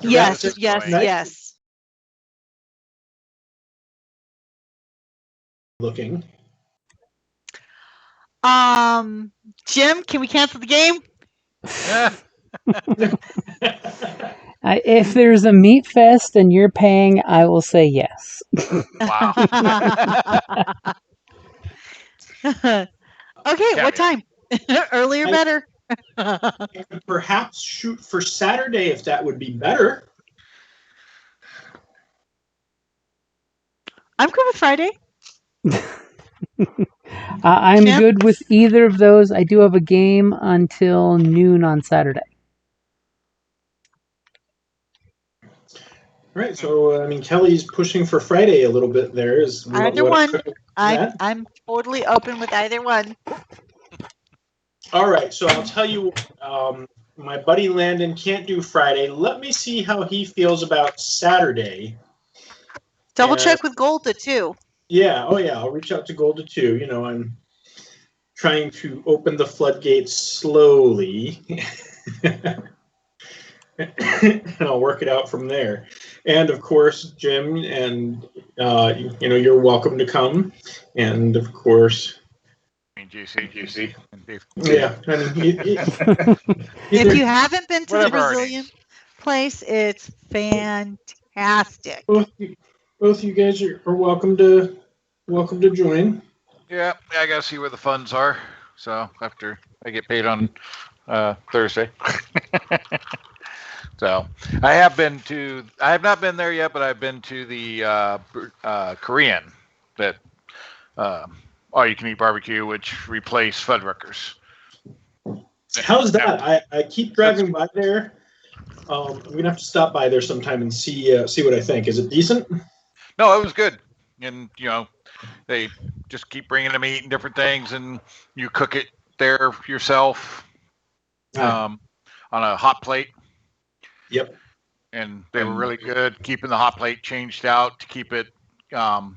Yes, Nice. yes. Looking. Jim, can we cancel the game? If there's a meat fest and you're paying, I will say yes. Wow. Okay, what time? Earlier better. Perhaps shoot for Saturday if that would be better. I'm good with Friday. I'm Jim? good with either of those. I do have a game until noon on Saturday. Right, so Kelly's pushing for Friday a little bit there. Either one. I'm totally open with either one. All right, so I'll tell you, my buddy Landon can't do Friday. Let me see how he feels about Saturday. Double check with Golda too. Yeah, I'll reach out to Golda too. I'm trying to open the floodgates slowly. And I'll work it out from there. And of course, Jim, and you're welcome to come. And of course, juicy. Yeah, if you haven't been to the Brazilian place, it's fantastic. Both you guys are welcome to join. Yeah, I gotta see where the funds are. So after I get paid on Thursday. So I have not been there yet, but I've been to the Korean that all you can eat barbecue, which replaced Fuddruckers. How's that? I keep driving by there. I'm gonna have to stop by there sometime and see what I think. Is it decent? No, it was good, and they just keep bringing the meat and different things, and you cook it there yourself on a hot plate. Yep. And they were really good, keeping the hot plate changed out to keep it, good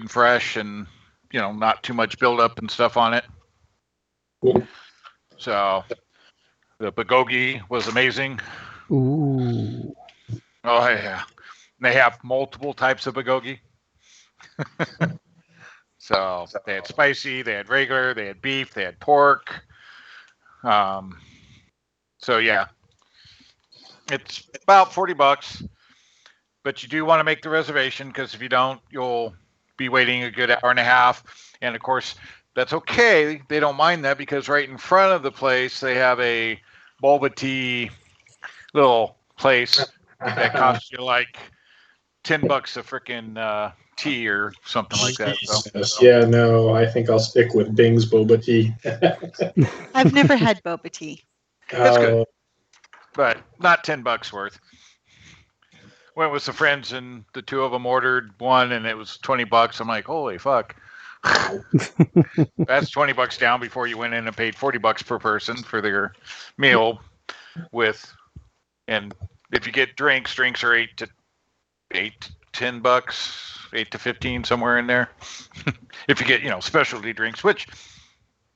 and fresh, and not too much buildup and stuff on it. Cool. So the bulgogi was amazing. Ooh. Oh yeah, they have multiple types of bulgogi. So they had spicy, they had regular, they had beef, they had pork. So yeah, it's about $40, but you do want to make the reservation, because if you don't, you'll be waiting a good hour and a half. And of course, that's okay. They don't mind that, because right in front of the place, they have a boba tea little place that costs you like $10 a freaking tea or something like that. So. Yeah, no, I think I'll stick with Bing's boba tea. I've never had boba tea. That's good, but not $10 worth. Went with some friends, and the two of them ordered one, and it was $20. I'm like, holy fuck. That's $20 down before you went in and paid $40 per person for their meal and if you get drinks are $8 to $10, 8 to 15, somewhere in there. If you get, specialty drinks, which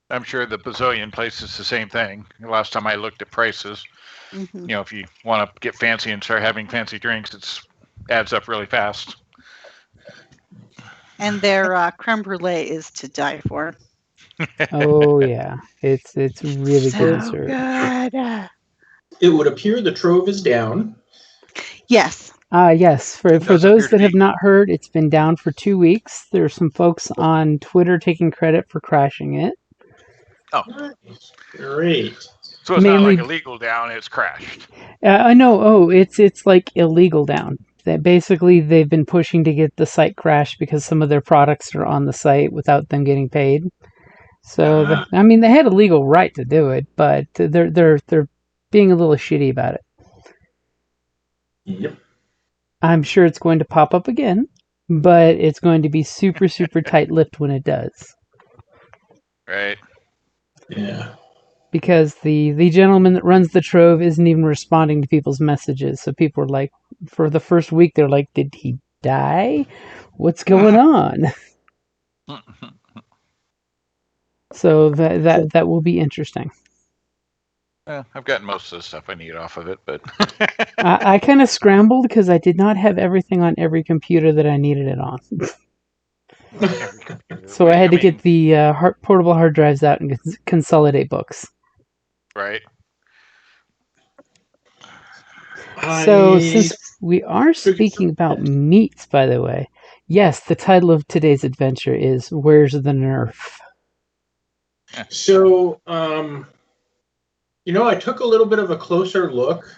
I'm sure the Brazilian place is the same thing. The last time I looked at prices, if you want to get fancy and start having fancy drinks, it adds up really fast. And their creme brulee is to die for. Oh yeah, it's really good, sir. Good. It would appear the trove is down. Yes. Yes. For those that have not heard, it's been down for 2 weeks. There are some folks on Twitter taking credit for crashing it. Oh, nice. Great. So it's not like illegal down; it's crashed. No. Oh, it's like illegal down. That basically they've been pushing to get the site crashed because some of their products are on the site without them getting paid. So they had a legal right to do it, but they're being a little shitty about it. Yep. I'm sure it's going to pop up again, but it's going to be super, super tight-lipped when it does. Right. Yeah. Because the gentleman that runs the Trove isn't even responding to people's messages. So people are like, for the first week, they're like, did he die? What's going on? So that will be interesting. I've gotten most of the stuff I need off of it, but I kind of scrambled because I did not have everything on every computer that I needed it on. every computer. So I had to get the portable hard drives out and consolidate books. Right. So since we are speaking about meats, by the way, yes, the title of today's adventure is Where's the Nerf? So, I took a little bit of a closer look.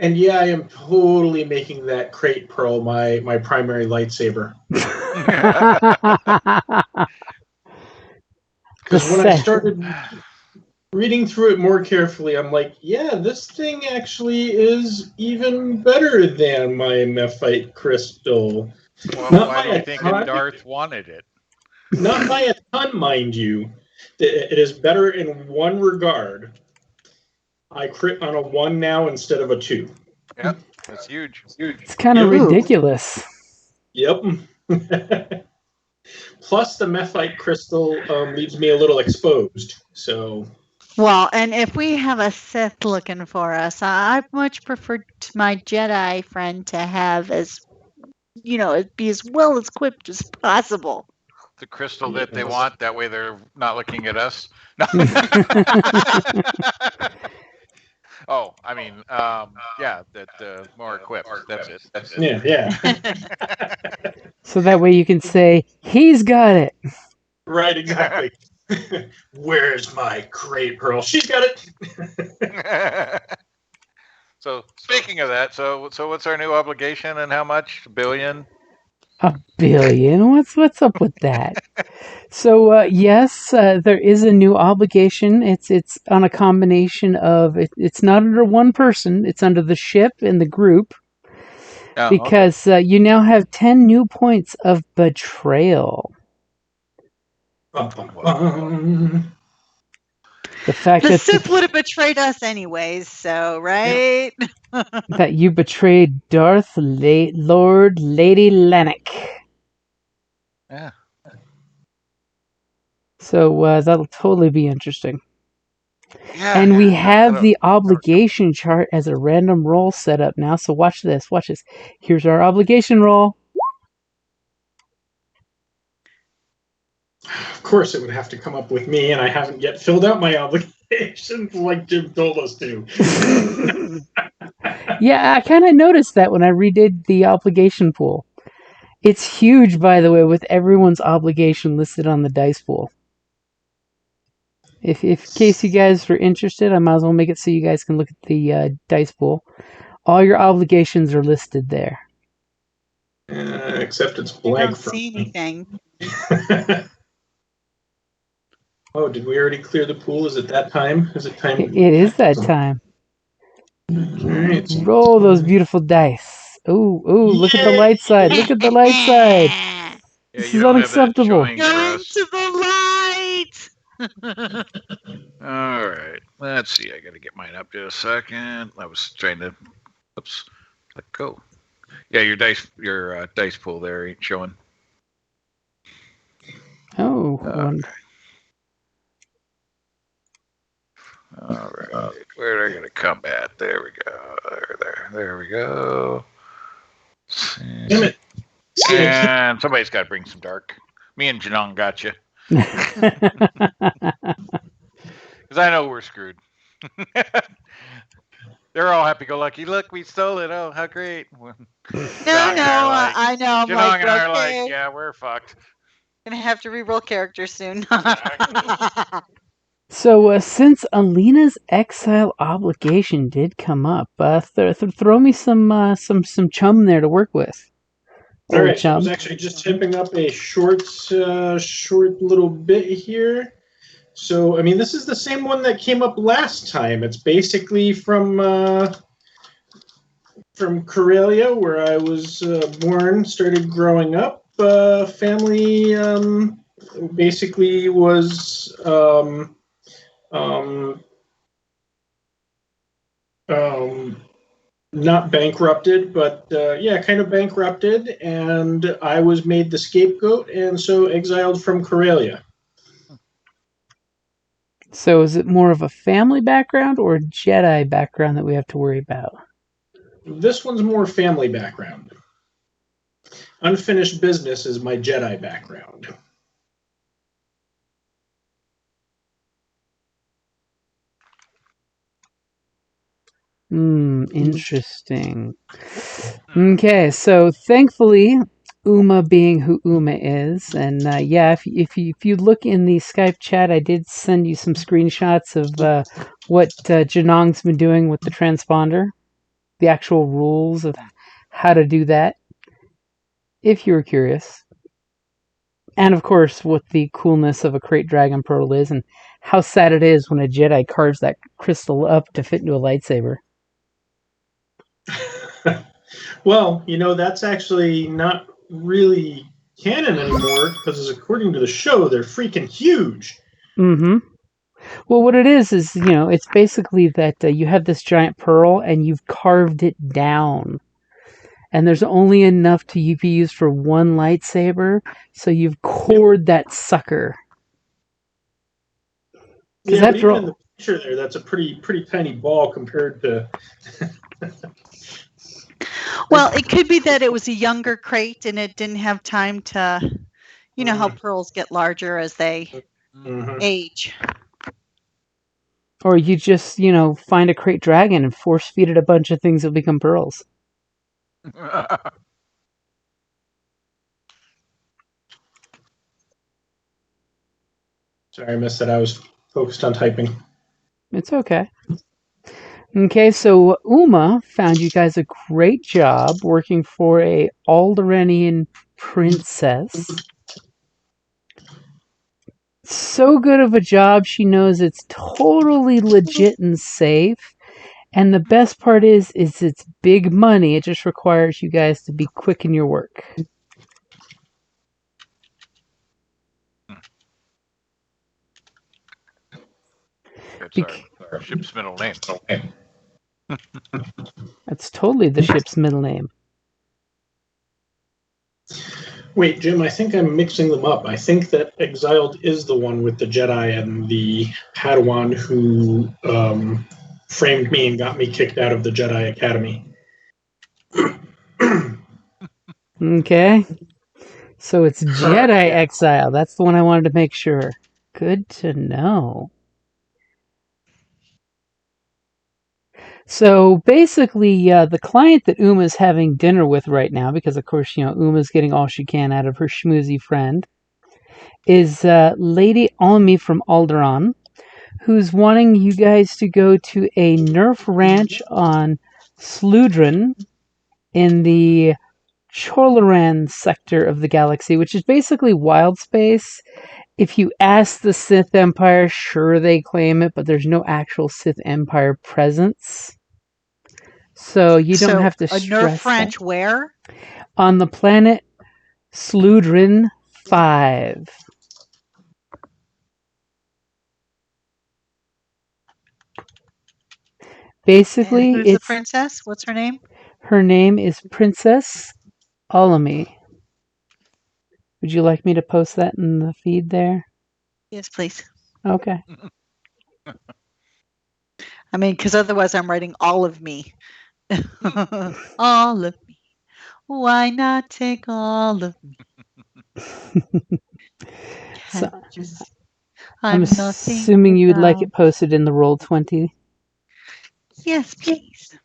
And yeah, I am totally making that crate pearl my primary lightsaber. Because when I started reading through it more carefully, I'm like, yeah, this thing actually is even better than my Mephite crystal. Well, why do you think Darth wanted it? Not by a ton, mind you. It is better in one regard. I crit on a 1 now instead of a 2. Yep, that's huge. It's kind of ridiculous. Yep. Plus, the Mephite crystal leaves me a little exposed. So. Well, and if we have a Sith looking for us, I much prefer my Jedi friend to have be as well equipped as possible. The crystal that they want, that way they're not looking at us. No. Oh, I mean, that more equipped. That's it. Yeah. So that way you can say, he's got it. Right, exactly. Where's my crate pearl? She's got it. So speaking of that, so what's our new obligation and how much? $1 billion? $1 billion? What's up with that? So yes, there is a new obligation. It's on a combination of it's not under one person. It's under the ship and the group. Oh, because you now have 10 new points of betrayal. The fact that Sith would have betrayed us anyways, so right? That you betrayed Darth Lord Lady Lennox. Yeah. So that'll totally be interesting. Yeah, and we have the obligation chart as a random roll set up now. So watch this. Here's our obligation roll. Of course, it would have to come up with me, and I haven't yet filled out my obligations like Jim told us to. Yeah, I kind of noticed that when I redid the obligation pool. It's huge, by the way, with everyone's obligation listed on the dice pool. If in case you guys are interested, I might as well make it so you guys can look at the dice pool. All your obligations are listed there. Except it's blank. I don't see anything. Oh, did we already clear the pool? Is it that time? Is it time? It is that time. All right. Roll those beautiful dice. Ooh, look at the light side. Look at the light side. Yeah, this is unacceptable. Go into the light! All right. Let's see. I got to get mine up in a second. I was trying to... Oops. Let go. Yeah, your dice pool there ain't showing. Oh. Okay. All right. Where are I going to come at? There we go. There we go. Damn it. And somebody's got to bring some dark. Me and Janong got you. Because I know we're screwed. They're all happy-go-lucky. Look, we stole it. Oh, how great. I know. I'm Janong like, and I are okay. like, yeah, we're fucked. Gonna have to re-roll characters soon. So, since Alina's exile obligation did come up, throw me some chum there to work with. All right, so I was actually just tipping up a short little bit here. So, I mean, this is the same one that came up last time. It's basically from Corellia, where I was born, started growing up. Family basically was not bankrupted, but kind of bankrupted, and I was made the scapegoat, and so exiled from Corellia. So is it more of a family background or a Jedi background that we have to worry about? This one's more family background. Unfinished business is my Jedi background. Interesting. Okay, so thankfully, Uma being who Uma is, and yeah, if you look in the Skype chat, I did send you some screenshots of what Janong's been doing with the transponder, the actual rules of how to do that, if you were curious. And of course, what the coolness of a Crate Dragon Pearl is, and how sad it is when a Jedi carves that crystal up to fit into a lightsaber. Well, that's actually not really canon anymore because, according to the show, they're freaking huge. Mm-hmm. Well, what it is, it's basically that you have this giant pearl and you've carved it down. And there's only enough to be used for one lightsaber, so you've cored that sucker. Yeah, but even in the picture there, that's a pretty tiny ball compared to... Well, it could be that it was a younger crate and it didn't have time to, how pearls get larger as they age. Or you just, find a Crate Dragon and force feed it a bunch of things that become pearls. Sorry, I missed that. I was focused on typing. It's okay. Okay, so Uma found you guys a great job working for a Alderaanian princess. So good of a job, she knows it's totally legit and safe. And the best part is it's big money. It just requires you guys to be quick in your work. That's our ship's middle name. That's totally the ship's middle name. Wait, Jim, I think I'm mixing them up. I think that Exiled is the one with the Jedi and the Padawan who framed me and got me kicked out of the Jedi Academy. Okay. So it's Jedi Exile. That's the one I wanted to make sure. Good to know. So basically, the client that Uma's having dinner with right now, because of course, Uma's getting all she can out of her schmoozy friend, is Lady Almi from Alderaan, who's wanting you guys to go to a Nerf ranch on Sludran in the Choloran sector of the galaxy, which is basically wild space. If you ask the Sith Empire, sure, they claim it, but there's no actual Sith Empire presence. So you don't have to stress a Nerf ranch where? On the planet Sludran 5. Basically, who's the princess? What's her name? Her name is Princess Alami. Would you like me to post that in the feed there? Yes, please. Okay. I mean, because otherwise I'm writing all of me. All of me. Why not take all of me? So, I'm assuming you would like it posted in the Roll20. Yes, please.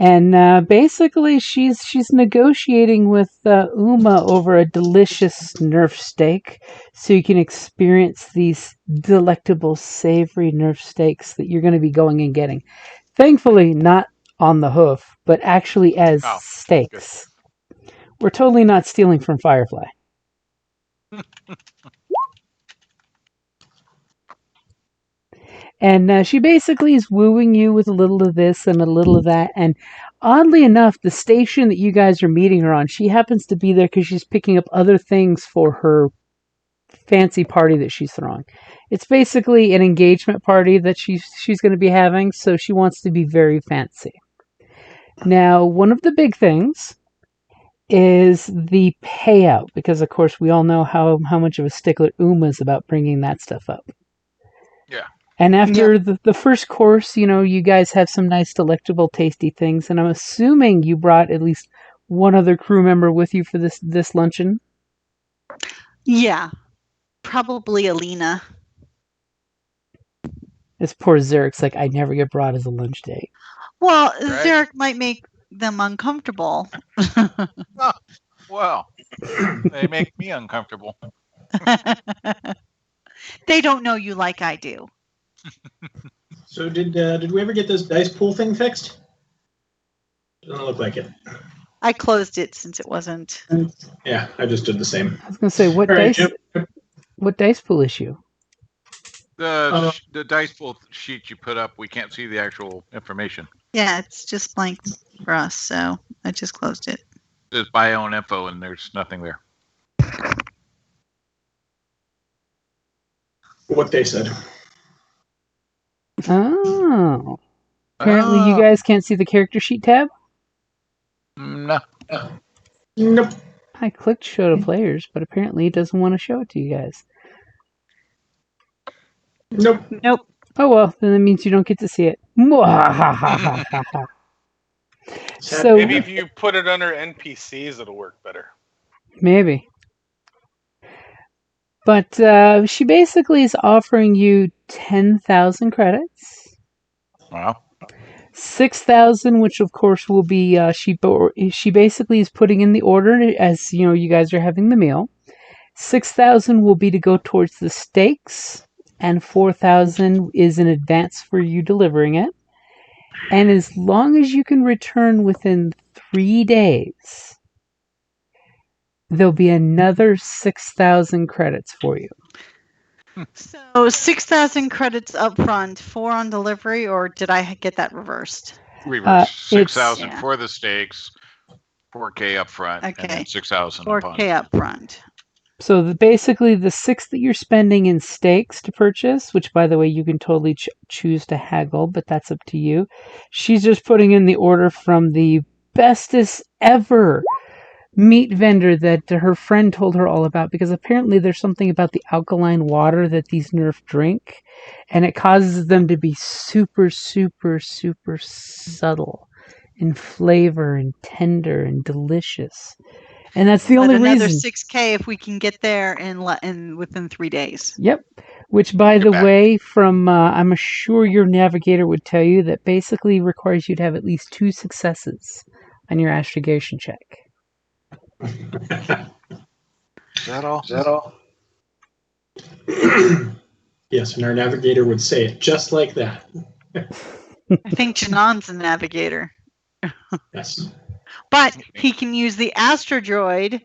And basically, she's negotiating with Uma over a delicious Nerf steak, so you can experience these delectable, savory Nerf steaks that you're going to be going and getting. Thankfully, not on the hoof, but actually as steaks. Good. We're totally not stealing from Firefly. And she basically is wooing you with a little of this and a little of that. And oddly enough, the station that you guys are meeting her on, she happens to be there because she's picking up other things for her fancy party that she's throwing. It's basically an engagement party that she's going to be having, so she wants to be very fancy. Now, one of the big things is the payout, because of course we all know how much of a stickler Uma's about bringing that stuff up. Yeah. And after the first course, you guys have some nice, delectable, tasty things, and I'm assuming you brought at least one other crew member with you for this luncheon. Yeah, probably Alina. This poor Zerik's like, I never get brought as a lunch date. Well, Right. Zarek might make them uncomfortable. Well, they make me uncomfortable. They don't know you like I do. So did we ever get this dice pool thing fixed? Doesn't look like it. I closed it since it wasn't. Yeah, I just did the same. I was gonna say, what All right, dice? Jim. What dice pool issue? The dice pool sheet you put up, we can't see the actual information. Yeah, it's just blank for us, so I just closed it. It's my own info, and there's nothing there. What they said. Oh. Apparently you guys can't see the character sheet tab? No. Nope. I clicked show to players, but apparently it doesn't want to show it to you guys. Nope. Nope. Oh well, then that means you don't get to see it. So Maybe if you put it under NPCs, it'll work better. maybe. But she basically is offering you 10,000 credits. Wow. 6,000, which of course will be she basically is putting in the order as you guys are having the meal. 6,000 will be to go towards the steaks, and 4,000 is in advance for you delivering it. And as long as you can return within 3 days, there'll be another 6,000 credits for you. So 6,000 credits up front, 4 on delivery, or did I get that reversed? Reverse. 6,000 Yeah. for the steaks, 4K up front, and then Okay. 6,000 4K up front. So basically the 6 that you're spending in steaks to purchase, which by the way you can totally choose to haggle, but that's up to you. She's just putting in the order from the bestest ever meat vendor that her friend told her all about, because apparently there's something about the alkaline water that these Nerf drink, and it causes them to be super, super, super subtle in flavor and tender and delicious. And that's the only another reason. 6K if we can get there in within 3 days. Yep. Which, by the back. way, from I'm sure your navigator would tell you that basically requires you to have at least 2 successes on your astrogation check. Is that all? Yes, and our navigator would say it just like that. I think Janon's the navigator. Yes. But he can use the astromech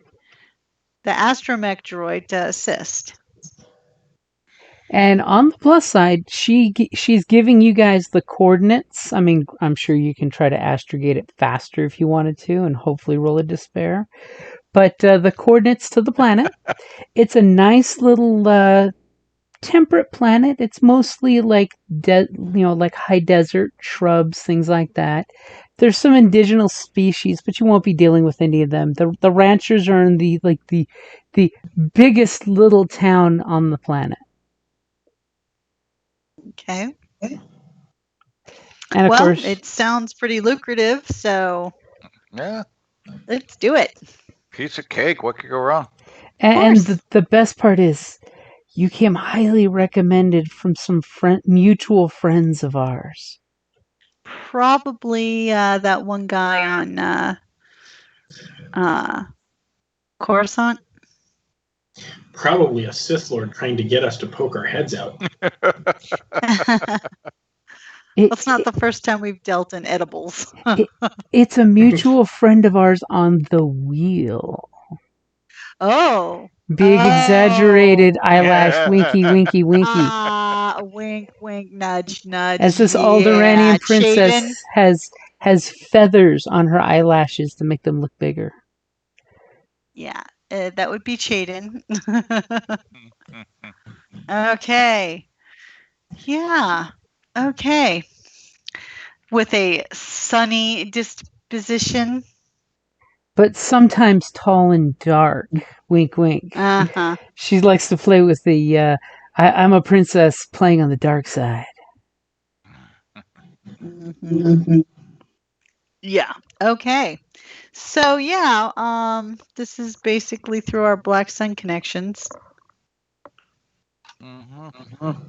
droid to assist. And on the plus side, she's giving you guys the coordinates. I mean, I'm sure you can try to astrogate it faster if you wanted to, and hopefully roll a despair. But the coordinates to the planet, it's a nice little temperate planet. It's mostly like like high desert shrubs, things like that. There's some indigenous species, but you won't be dealing with any of them. The ranchers are in the biggest little town on the planet. Okay. And of course, it sounds pretty lucrative, so Yeah. let's do it. Piece of cake. What could go wrong? and the best part is, you came highly recommended from some mutual friends of ours. Probably that one guy on Coruscant. Probably a Sith Lord trying to get us to poke our heads out. That's not the first time we've dealt in edibles. It's a mutual friend of ours on the wheel. Oh. Big exaggerated eyelash, winky, winky, winky. Wink, wink, nudge, nudge. As this yeah, Alderanian princess Chaden. has feathers on her eyelashes to make them look bigger. Yeah, that would be Chaden. Okay. Yeah. Okay. With a sunny disposition. but sometimes tall and dark. Wink, wink. Uh-huh. She likes to play with the I'm a princess playing on the dark side. Mhm. Yeah. Okay. So yeah, this is basically through our Black Sun connections. Mhm.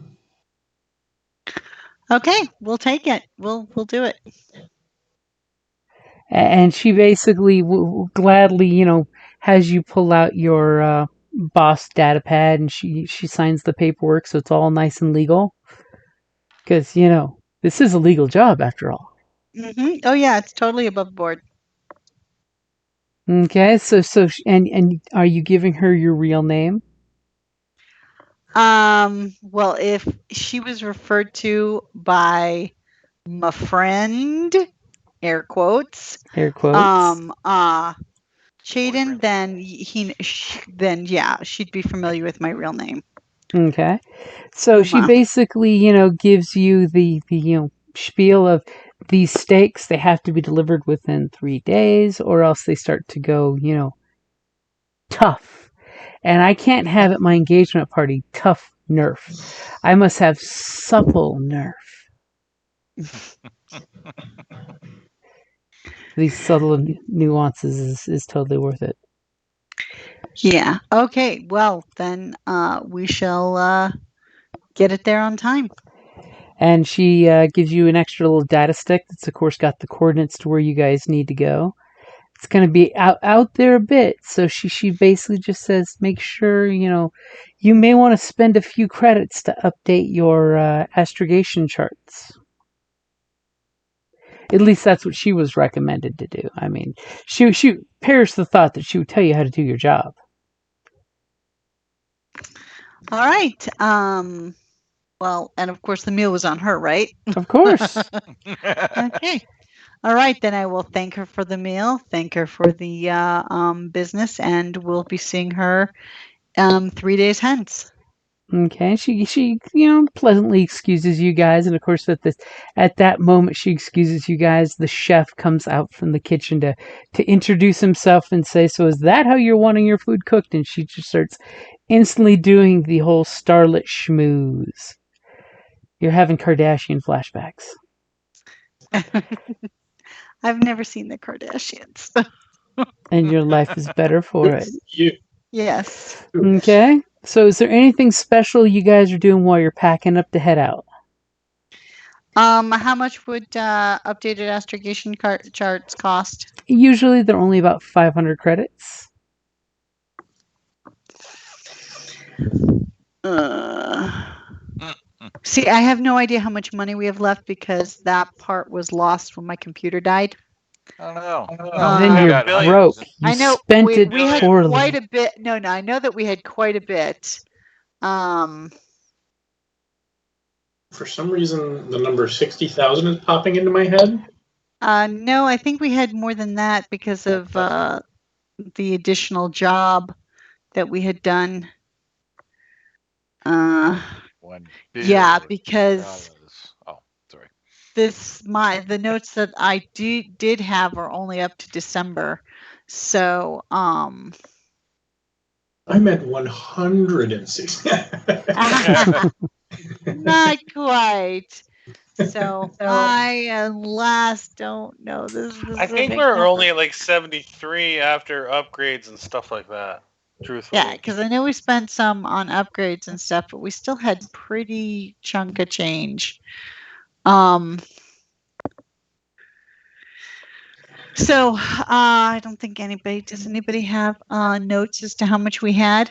Okay, we'll take it. We'll do it. And she basically gladly, has you pull out your boss data pad, and she signs the paperwork, so it's all nice and legal. Because this is a legal job after all. Oh yeah, it's totally above board. Okay, so and are you giving her your real name? Well, if she was referred to by my friend, air quotes, Air quotes. Chaden, then yeah, she'd be familiar with my real name. Okay, so she basically, gives you the spiel of these steaks. They have to be delivered within 3 days, or else they start to go, tough. And I can't have at my engagement party tough nerf. I must have supple nerf. These subtle nuances is totally worth it. Yeah. Okay. Well, then we shall get it there on time. And she gives you an extra little data stick that's, of course, got the coordinates to where you guys need to go. It's going to be out there a bit, so she basically just says, make sure, you may want to spend a few credits to update your astrogation charts. At least that's what she was recommended to do. I mean, she perished the thought that she would tell you how to do your job. All right. Well, and of course the meal was on her, right? Of course. Okay. All right, then I will thank her for the meal, thank her for the business, and we'll be seeing her 3 days hence. Okay, she pleasantly excuses you guys, and of course at that moment she excuses you guys. The chef comes out from the kitchen to introduce himself and say, "So is that how you're wanting your food cooked?" And she just starts instantly doing the whole starlet schmooze. You're having Kardashian flashbacks. I've never seen the Kardashians. And your life is better for it. Yes. Okay. So is there anything special you guys are doing while you're packing up to head out? How much would updated astrogation charts cost? Usually they're only about 500 credits. See, I have no idea how much money we have left because that part was lost when my computer died. I don't know. Then you're broke. You I know spent it we had poorly. quite a bit. No, I know that we had quite a bit. For some reason, the number 60,000 is popping into my head. No, I think we had more than that because of the additional job that we had done. Yeah, because sorry. The notes that I did have are only up to December. So I meant 160. not quite. So I last don't know this. I think we're only at like 73 after upgrades and stuff like that. Truthfully. Yeah, because I know we spent some on upgrades and stuff, but we still had pretty chunk of change. So I don't think does anybody have notes as to how much we had?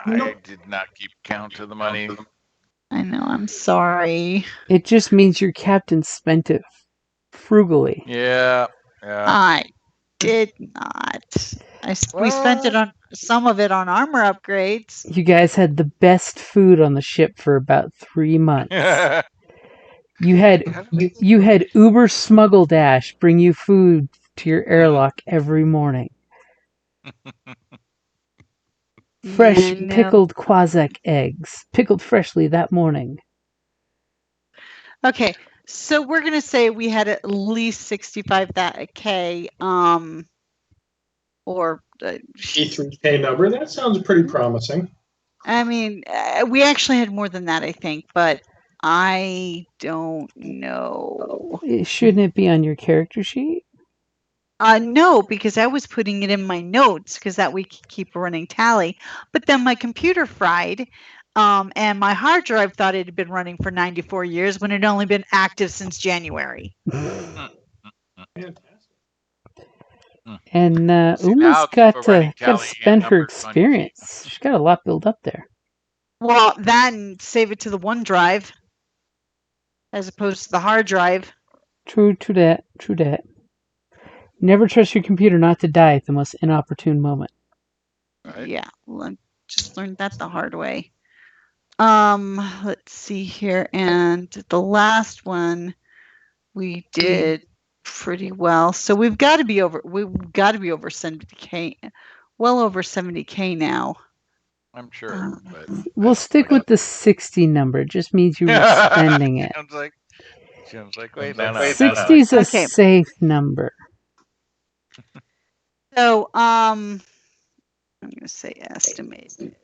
I did not keep count of the money. I know, I'm sorry. It just means your captain spent it frugally. Yeah. I did not. We spent it on some of it on armor upgrades. You guys had the best food on the ship for about 3 months. You had Uber Smuggle Dash bring you food to your airlock every morning. Fresh pickled Quazak eggs, pickled freshly that morning. Okay, so we're gonna say we had at least 65K. or E3K number. That sounds pretty promising. I mean, we actually had more than that, I think, but I don't know. Shouldn't it be on your character sheet? No, because I was putting it in my notes because that we could keep a running tally. But then my computer fried, and my hard drive thought it had been running for 94 years when it had only been active since January. And See, Uma's now keep a running got to tally spend and her numbers on your sheet. experience. She's got a lot built up there. Well, that and save it to the OneDrive as opposed to the hard drive. True that. Never trust your computer not to die at the most inopportune moment. Right. Yeah, I just learned that the hard way. Let's see here, and the last one we did pretty well. So we've got to be over 70K, well over 70K now. I'm sure. But We'll stick with the 60 number. It just means you were spending it. Sounds like wait, no. 60 is a Okay. safe number. So I'm gonna say estimated.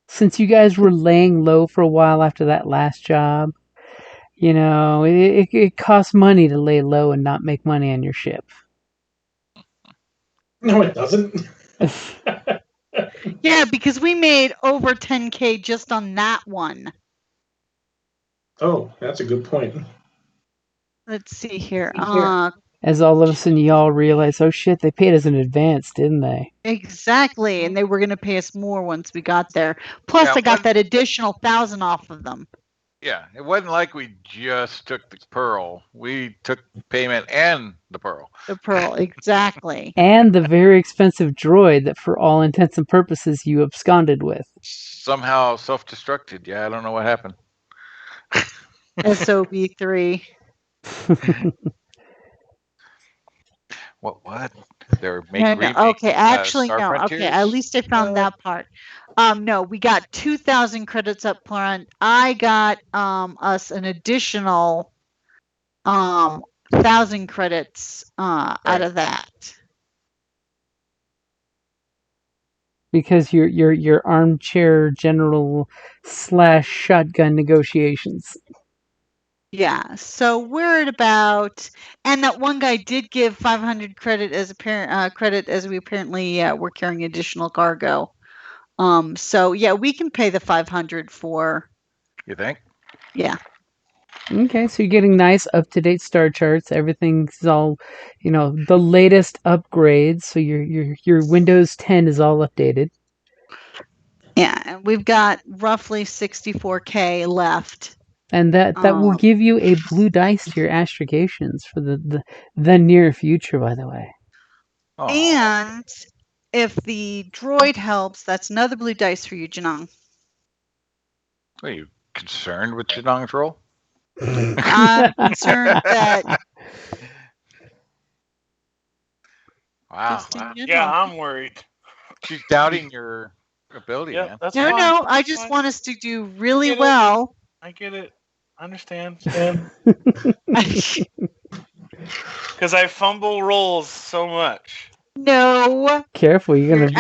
Since you guys were laying low for a while after that last job, you know, it costs money to lay low and not make money on your ship. No, it doesn't. Yeah, because we made over 10K just on that one. Oh, that's a good point. Let's see here. As all of a sudden y'all realize, oh shit, they paid us in advance, didn't they? Exactly, and they were going to pay us more once we got there. Plus, Yeah, I got that additional 1,000 off of them. Yeah, it wasn't like we just took the pearl. We took payment and the pearl. The pearl, exactly. And the very expensive droid that, for all intents and purposes, you absconded with. Somehow self-destructed. Yeah, I don't know what happened. SOB3. What? They're making Okay, actually, Star no. Frontiers? Okay, at least I found that part. No, we got 2,000 credits up front. I got us an additional 1,000 credits out of that. Because your armchair general / shotgun negotiations. Yeah, so we're at about, and that one guy did give 500 credit as credit as we apparently were carrying additional cargo. So yeah, we can pay the 500 for. You think? Yeah. Okay, so you're getting nice up-to-date star charts. Everything's all, you know, the latest upgrades. So your Windows 10 is all updated. Yeah, and we've got roughly 64K left. And that will give you a blue dice to your astragations for the near future, by the way. Oh. And if the droid helps, that's another blue dice for you, Janong. Are you concerned with Janong's role? I'm concerned that. Wow. Yeah, I'm worried. She's doubting your ability, Yeah, man. that's No, fine. no, I That's just fine. want us to do really Get it. well. I get it. I understand. Because I fumble rolls so much. No. Careful, you're gonna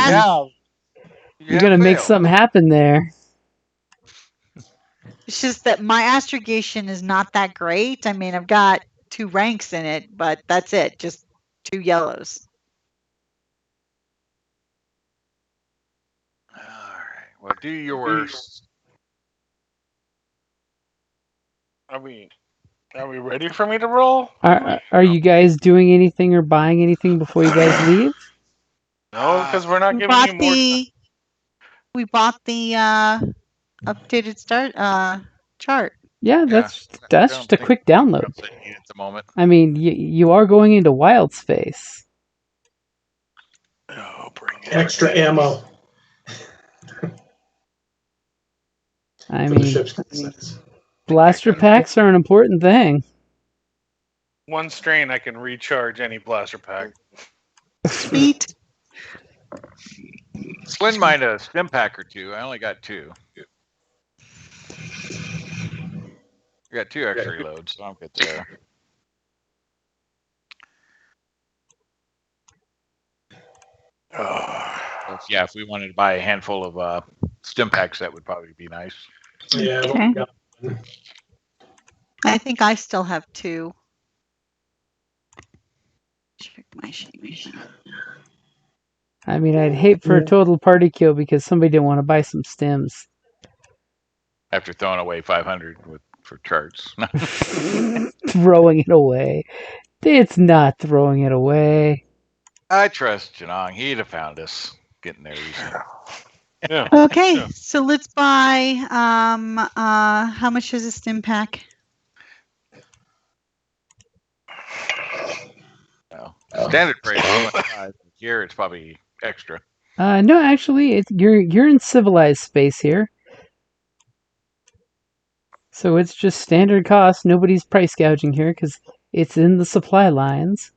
make failed. something happen there. It's just that my astrogation is not that great. I mean, I've got 2 ranks in it, but that's it. Just 2 yellows. All right. Well, do your worst. Are we ready for me to roll? Are you guys doing anything or buying anything before you guys leave? No, because we're not We giving you more. we bought the updated chart. Yeah, that's just a quick download. At the moment. I mean, you are going into wild space. Oh, bring it. Extra ammo. I for the mean, ship's size. blaster packs are an important thing. One strain, I can recharge any blaster pack. Sweet. Wouldn't mind a stim pack or 2. I only got 2. I got 2 extra reloads, so I'm good there. Yeah, if we wanted to buy a handful of stim packs, that would probably be nice. Yeah, I've Okay. only got one. I think I still have 2. Check my sheet. I mean, I'd hate for a total party kill because somebody didn't want to buy some stems. After throwing away 500 for charts. Throwing it away. It's not throwing it away. I trust Janong. He'd have found us getting there easy. Yeah. Okay, Yeah. so let's buy. How much is a stim pack? Well, standard price is 25. Here it's probably extra. No, actually, you're in civilized space here, so it's just standard cost. Nobody's price gouging here because it's in the supply lines.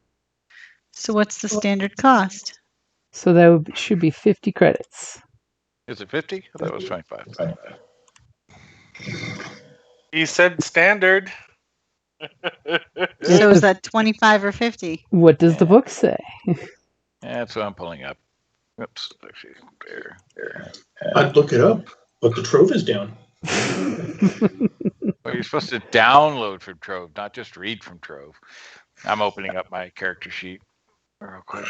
So what's the standard cost? So that should be 50 credits. Is it 50? I thought it was 25. He said standard. So is that 25 or 50? What does the book say? Yeah, that's what I'm pulling up. Oops, actually, there. I'd look it up, but the trove is down. Well, you're supposed to download from Trove, not just read from Trove. I'm opening up my character sheet real quick.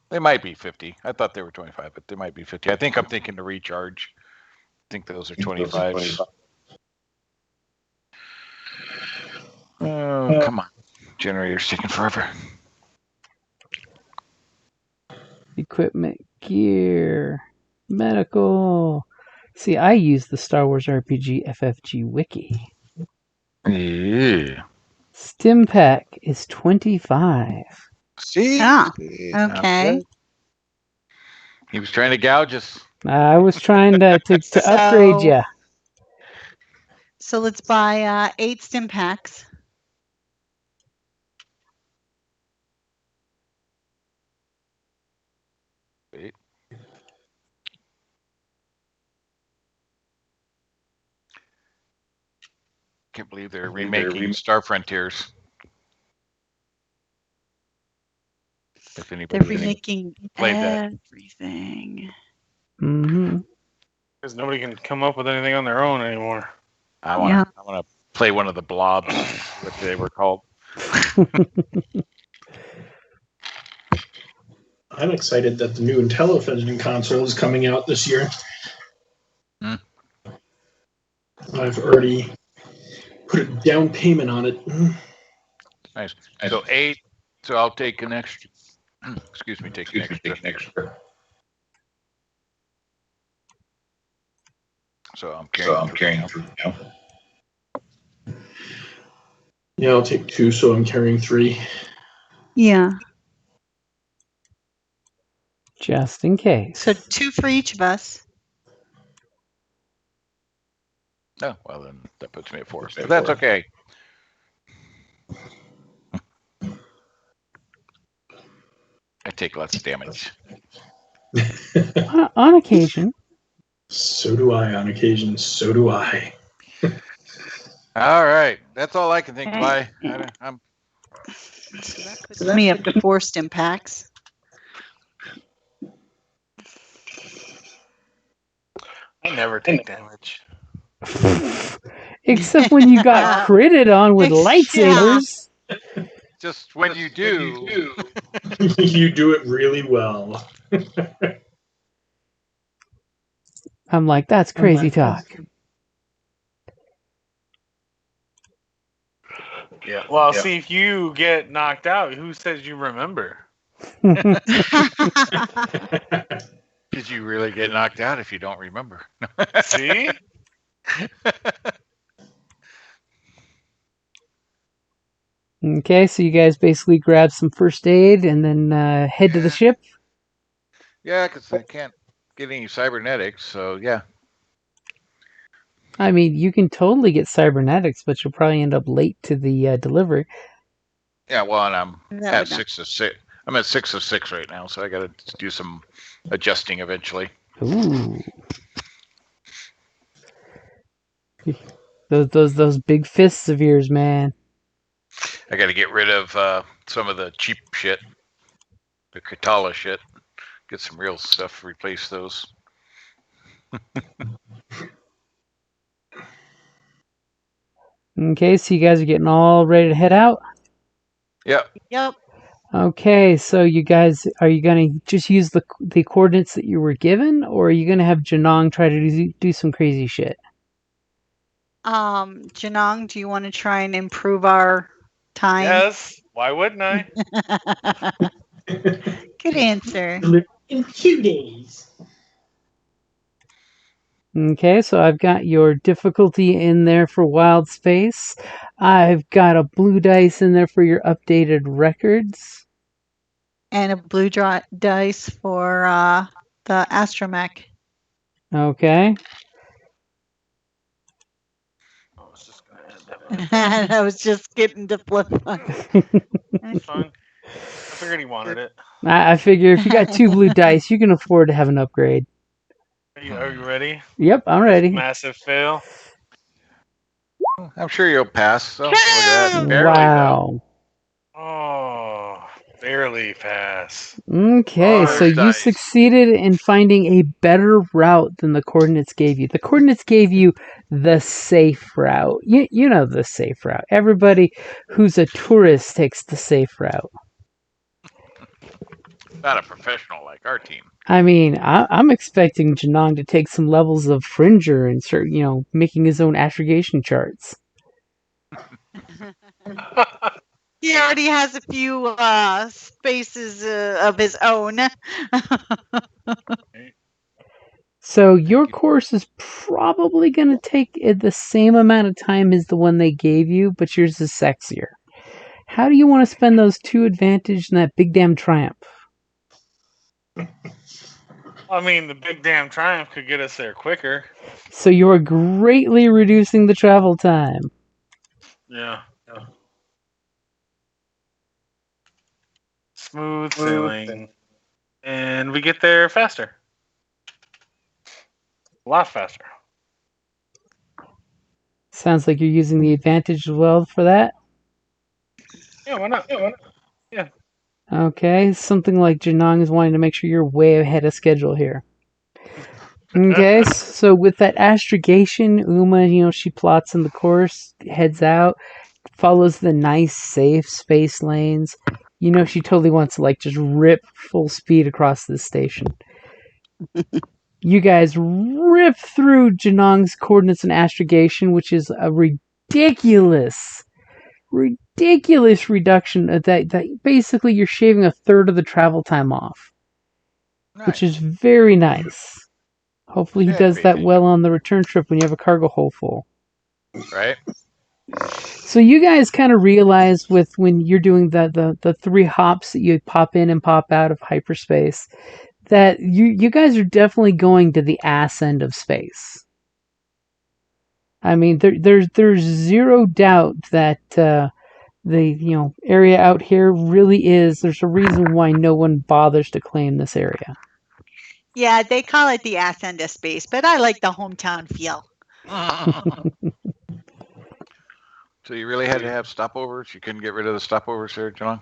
They might be 50. I thought they were 25, but they might be 50. I think I'm thinking to recharge. I think those are 25s. Oh, come on. Generator's taking forever. Equipment, gear, medical. See, I use the Star Wars RPG FFG wiki. Yeah. Stim pack is 25. See? Ah, See? okay. He was trying to gouge us. I was trying to upgrade you. So let's buy 8 stim packs. Wait. Can't believe they're remaking Star Frontiers. If They're anybody remaking played that. everything. Mm-hmm. Because nobody can come up with anything on their own anymore. I want to play one of the blobs, what they were called. I'm excited that the new Intellivision console is coming out this year. Hmm. I've already put a down payment on it. Nice. So 8. So I'll take an extra. Excuse me, take an extra. So I'm carrying through now. Yeah, I'll take 2, so I'm carrying 3. Yeah. Just in case. So 2 for each of us. Oh, well, then that puts me at 4. But that's okay. I take less damage. On occasion. So do I on occasion. So do I. All right. That's all I can think of. I'm So that puts me up to 4 stim packs. I never take damage. Except when you got critted on with lightsabers. just when you do. You do it really well. I'm like, that's crazy talk. Yeah. Well, see, if you get knocked out, who says you remember? Did you really get knocked out if you don't remember? See? Okay, so you guys basically grab some first aid and then head to the ship? Yeah, because I can't get any cybernetics, so yeah. I mean, you can totally get cybernetics, but you'll probably end up late to the delivery. Yeah, well, and I'm That at would not- 6 of 6. I'm at 6 of 6 right now, so I got to do some adjusting eventually. Ooh. Those big fists of yours, man. I got to get rid of some of the cheap shit, the Katala shit. get some real stuff to replace those. Okay, so you guys are getting all ready to head out? Yep. Yep. Okay, so you guys, are you going to just use the coordinates that you were given, or are you going to have Janong try to do some crazy shit? Janong, do you want to try and improve our time? Yes. Why wouldn't I? Good answer. In 2 days. Okay, so I've got your difficulty in there for Wild Space. I've got a blue dice in there for your updated records. And a blue dice for the astromech. Okay. I was just gonna add that one. I was just getting to flip one. It's fine. I figured he wanted it. I figure if you got 2 blue dice, you can afford to have an upgrade. Are you ready? Yep, I'm ready. Massive fail. I'm sure you'll pass. So look at that. Barely, Wow. Oh, barely pass. Okay, so Large you dice. succeeded in finding a better route than the coordinates gave you. The coordinates gave you the safe route. You know the safe route. Everybody who's a tourist takes the safe route. Not a professional like our team. I mean, I'm expecting Janong to take some levels of Fringer and start, making his own astrogation charts. He already has a few spaces of his own. So your course is probably going to take the same amount of time as the one they gave you, but yours is sexier. How do you want to spend those 2 advantage and that big damn triumph? I mean, the big damn triumph could get us there quicker. So you're greatly reducing the travel time. Yeah. Smooth sailing. And we get there faster. A lot faster. Sounds like you're using the advantage as well for that. Yeah, why not? Okay, something like Janong is wanting to make sure you're way ahead of schedule here. Okay, so with that astrogation, Uma, she plots in the course, heads out, follows the nice, safe space lanes. She totally wants to just rip full speed across this station. You guys rip through Janong's coordinates and astrogation, which is a ridiculous reduction of that basically you're shaving a third of the travel time off. Nice. Which is very nice. Hopefully he does that well on the return trip when you have a cargo hold full. Right. So you guys kind of realize when you're doing the 3 hops that you pop in and pop out of hyperspace that you guys are definitely going to the ass end of space. I mean, there's zero doubt that the area out here really is. There's a reason why no one bothers to claim this area. Yeah, they call it the ass end of space, but I like the hometown feel. So you really had to have stopovers? You couldn't get rid of the stopovers there, John?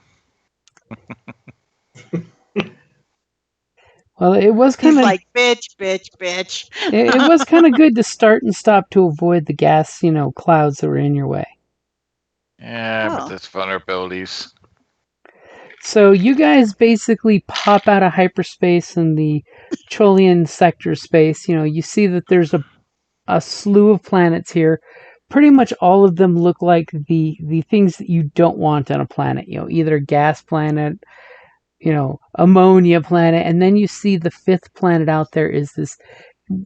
Well, it was kind He's of like, bitch. it was kind of good to start and stop to avoid the gas, clouds that were in your way. Yeah, Oh. but that's vulnerabilities. So you guys basically pop out of hyperspace in the Cholian sector space. You see that there's a slew of planets here. Pretty much all of them look like the things that you don't want on a planet. Either a gas planet, ammonia planet, and then you see the 5th planet out there is this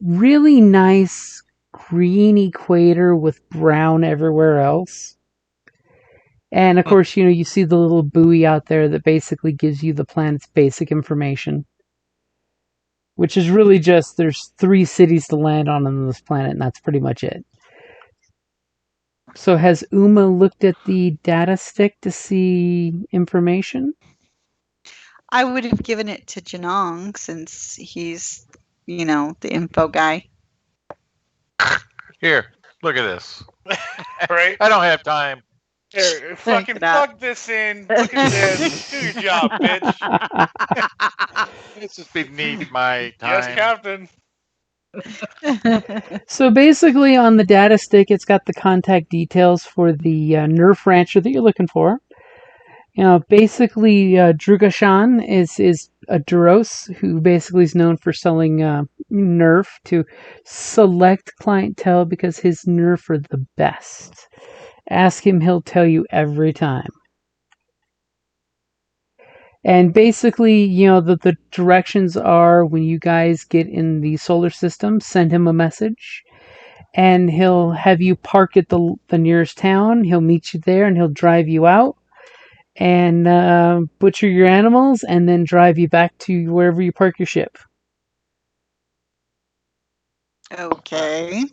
really nice green equator with brown everywhere else. And of course, you see the little buoy out there that basically gives you the planet's basic information. Which is really just there's 3 cities to land on this planet, and that's pretty much it. So has Uma looked at the data stick to see information? I would have given it to Janong since he's, the info guy. Here, look at this. Right? I don't have time. Here, Thank fucking it up. plug this in. Look at this. Do your job, bitch. It's just beneath my Yes, time. Captain. So basically, on the data stick, it's got the contact details for the Nerf rancher that you're looking for. Basically, Drugashan is a Duros who basically is known for selling Nerf to select clientele because his Nerf are the best. Ask him, he'll tell you every time. And basically, the directions are when you guys get in the solar system, send him a message. And he'll have you park at the nearest town. He'll meet you there and he'll drive you out and butcher your animals and then drive you back to wherever you park your ship. Okay.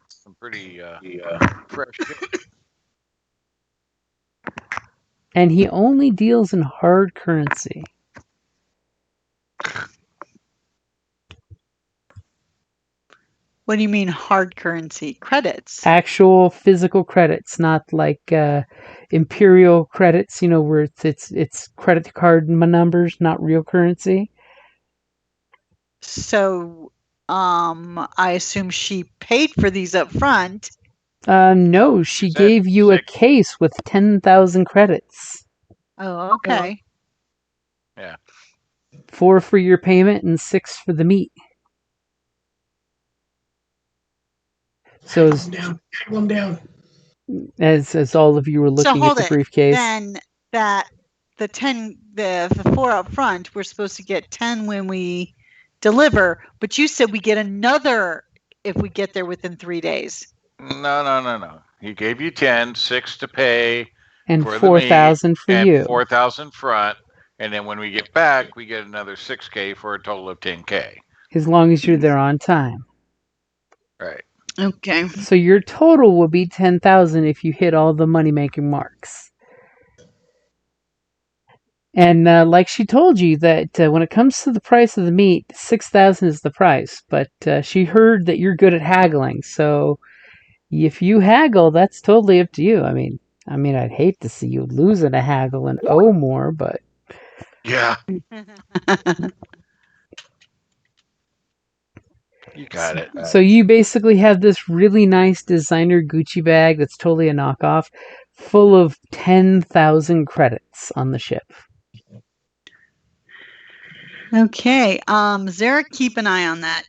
Some pretty fresh shit. And he only deals in hard currency. What do you mean hard currency? Credits? Actual physical credits, not like imperial credits, where it's credit card numbers, not real currency. So, I assume she paid for these up front. No, she Said gave you a 6. case with 10,000 credits. Oh, okay. Yeah. 4 for your payment and 6 for the meat. So Haggle them down. as all of you were looking at hold the it. briefcase. Then that the 4 up front, we're supposed to get 10 when we deliver, but you said we get another if we get there within 3 days. No. He gave you 10, 6 to pay And for the 4,000 for and you. 4,000 front, and then when we get back, we get another 6K for a total of 10K. As long as you're there on time. Right. Okay. So your total will be 10,000 if you hit all the money-making marks. And like she told you that when it comes to the price of the meat, 6,000 is the price. But she heard that you're good at haggling, so if you haggle, that's totally up to you. I mean, I'd hate to see you lose in a haggle and owe more, but Yeah. You got it. So you basically have this really nice designer Gucci bag that's totally a knockoff, full of 10,000 credits on the ship. Okay. Zarek, keep an eye on that.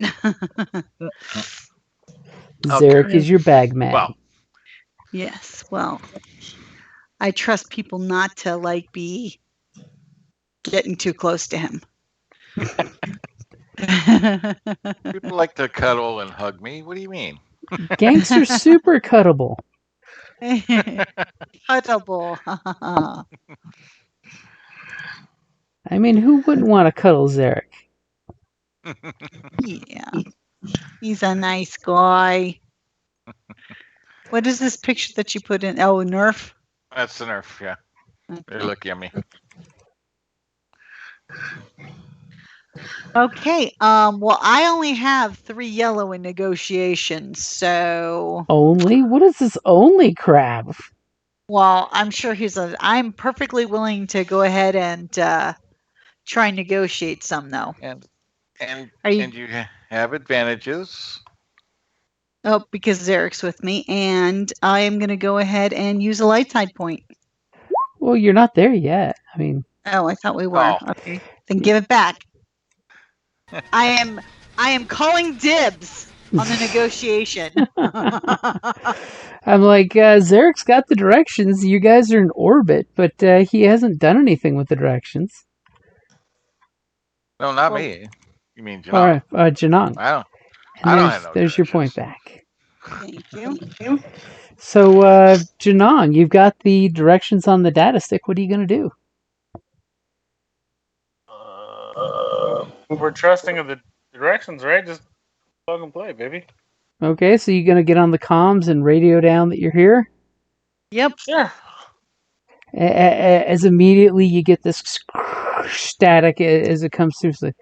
Zarek is your bag man. Well, Yes. Well, I trust people not to be getting too close to him. people like to cuddle and hug me. What do you mean? Gangster's super cuttable. Cuddable. I mean, who wouldn't want to cuddle Zarek? Yeah. He's a nice guy. What is this picture that you put in? Oh, Nerf? That's the Nerf, yeah. They look yummy. Okay. Well, I only have 3 yellow in negotiations, so. Only? What is this only crap? Well, I'm sure I'm perfectly willing to go ahead and try and negotiate some, though. And Are you? and you have advantages. Oh, because Zarek's with me, and I am going to go ahead and use a light side point. Well, you're not there yet. I mean. Oh, I thought we were. Oh. Okay, then give it back. I am calling dibs on the negotiation. I'm like, Zarek's got the directions. You guys are in orbit, but he hasn't done anything with the directions. No, not me. You mean Janong? Or Janong. I don't. And I don't have no there's your directions. point back. Thank you. So, Janong, you've got the directions on the data stick. What are you going to do? We're trusting of the directions, right? Just plug and play, baby. Okay, so you're going to get on the comms and radio down that you're here? Yep. Sure. As immediately you get this static as it comes through. It's like,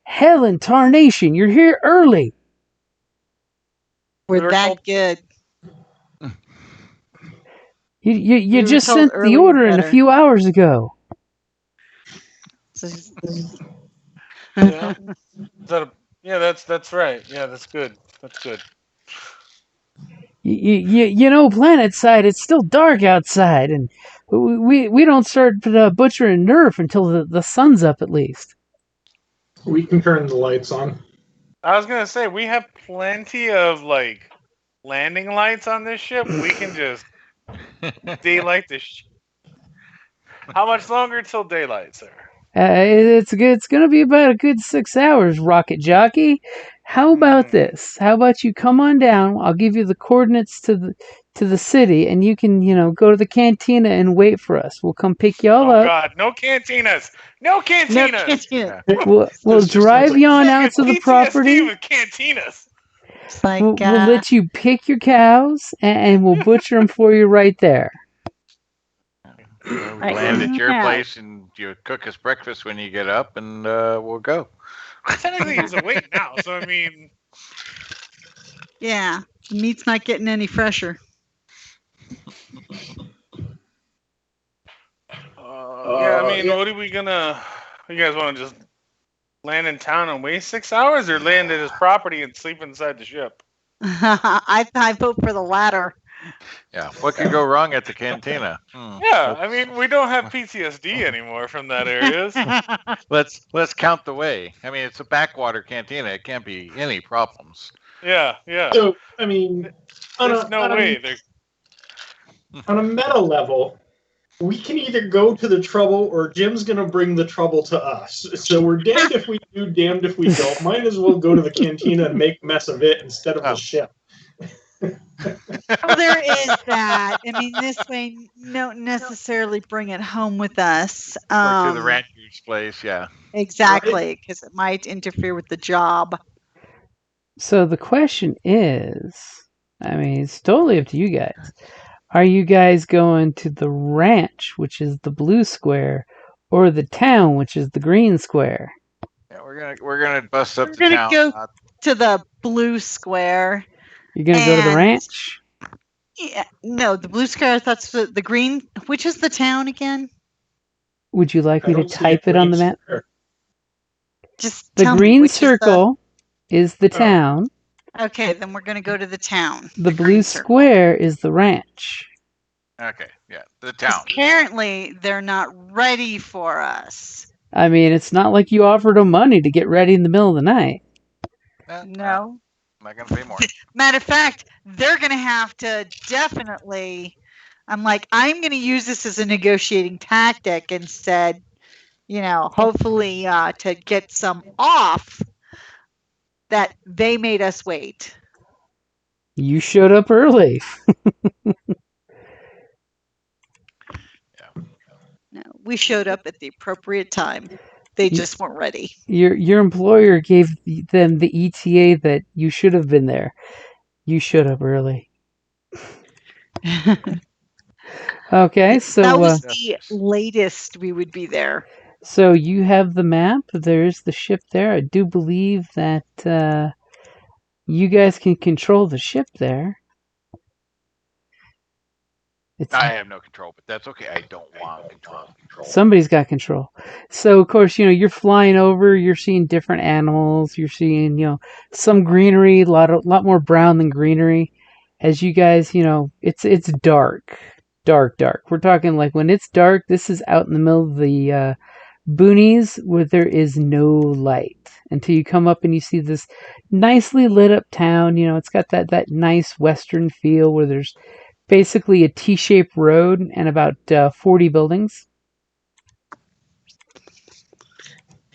hell and tarnation, you're here early. We're that good. You We were just told sent the early is order in a better. few hours ago. So- Yeah. Yeah, that's right. Yeah, that's good. That's good. You know, planet side, it's still dark outside, and we don't start butchering Nerf until the sun's up at least. We can turn the lights on. I was gonna say we have plenty of like landing lights on this ship. We can just daylight this. How much longer till daylight, sir? It's good. It's gonna be about a good 6 hours, Rocket Jockey. How about this? How about you come on down? I'll give you the coordinates to the city, and you can go to the cantina and wait for us. We'll come pick y'all Oh up. God, no cantinas! No no cantinas! cantina. We'll This just sounds drive like you on Can't out get to the PTSD property. with cantinas. It's like We'll let you pick your cows, and we'll butcher them for you right there. We Right land at your now. place and you cook us breakfast when you get up, and we'll go. Technically, it's a wait now, so I mean, Yeah, the meat's not getting any fresher. yeah. I mean, what are we gonna? You guys want to just land in town and wait 6 hours, or land at his property and sleep inside the ship? I vote for the latter. Yeah. What could go wrong at the cantina? Yeah, I mean, we don't have PTSD anymore from that areas. Let's count the way. I mean, it's a backwater cantina. It can't be any problems. Yeah. So, I mean, There's no way. on a meta level, we can either go to the trouble or Jim's going to bring the trouble to us. So we're damned if we do, damned if we don't. Might as well go to the cantina and make mess of it instead of the ship. Well, there is that. I mean, this way, don't necessarily bring it home with us. Or to the rancher's place, yeah. Exactly, because it might interfere with the job. So the question is, I mean, it's totally up to you guys. Are you guys going to the ranch, which is the blue square, or the town, which is the green square? Yeah, we're gonna bust up We're the gonna town. go to the blue square. You're gonna go to the And- ranch? Yeah, no, the blue square. That's the green. Which is the town again? Would you like me to type it on the map? Just The tell me green which circle is the town. Okay, then we're gonna go to the town. The blue green circle. square is the ranch. Okay, yeah, the town. Apparently, they're not ready for us. I mean, it's not like you offered them money to get ready in the middle of the night. No. I'm not gonna pay more. Matter of fact, they're going to have to definitely. I'm going to use this as a negotiating tactic instead, hopefully to get some off that they made us wait. You showed up early. No, we showed up at the appropriate time. They just weren't ready. Your employer gave them the ETA that you should have been there. You showed up early. Okay, so that was the latest we would be there. So you have the map. There's the ship there. I do believe that you guys can control the ship there. I have no control, but that's okay. I don't want control. Somebody's got control. So of course, you're flying over. You're seeing different animals. You're seeing, some greenery. A lot more brown than greenery. As you guys, it's dark. We're talking like when it's dark. This is out in the middle of the boonies where there is no light until you come up and you see this nicely lit up town. It's got that nice western feel where there's basically a T-shaped road and about 40 buildings.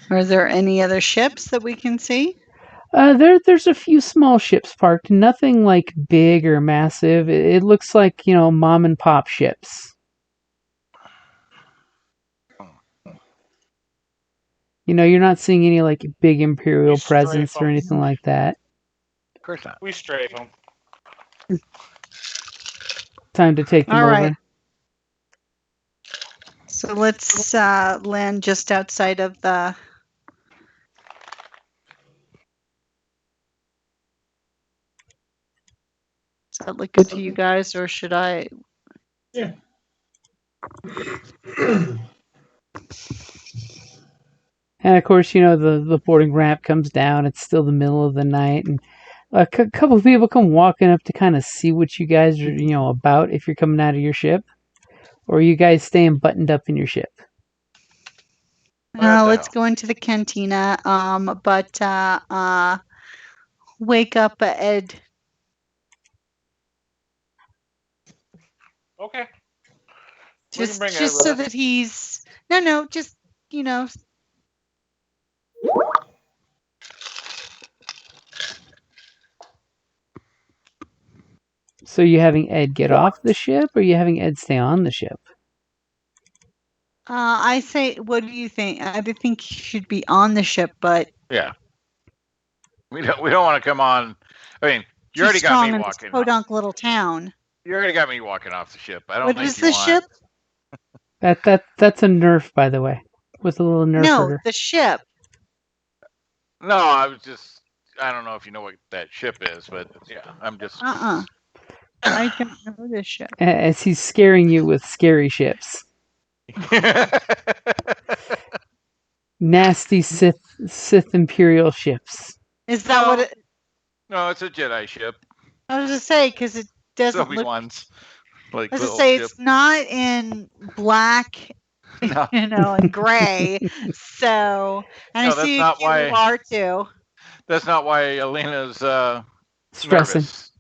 Are there any other ships that we can see? There's a few small ships parked. Nothing like big or massive. It looks like mom and pop ships. You're not seeing any like big imperial presence or anything like that. Of course not. We strafe them. Time to take them All over. right. So let's land just outside of the. Does that look good to you guys, or should I? Yeah. And of course, the boarding ramp comes down. It's still the middle of the night, and a couple of people come walking up to kind of see what you guys are, about if you're coming out of your ship, or are you guys staying buttoned up in your ship? What the Let's hell? go into the cantina. But wake up Ed. Okay. We can Just bring Ed just with so us. that he's no, just you know. So you having Ed get off the ship, or you having Ed stay on the ship? I say, what do you think? I think he should be on the ship, but Yeah. We don't want to come on. I mean, you too already got strong me in this walking. podunk little town. You already got me walking off the ship. I don't What think is you the want. ship? That's a nerf, by the way, with a little nerf No, herder. the ship. No, I was just. I don't know if you know what that ship is, but yeah, I'm just. I don't know this ship. As he's scaring you with scary ships, nasty Sith Imperial ships. Is that what it? No, it's a Jedi ship. I was just say because it doesn't look. Obi-Wan's like I was little just say ship. it's not in black, No. and gray. So, and No, I that's see not you why- are too. That's not why Elena's Stressing. nervous.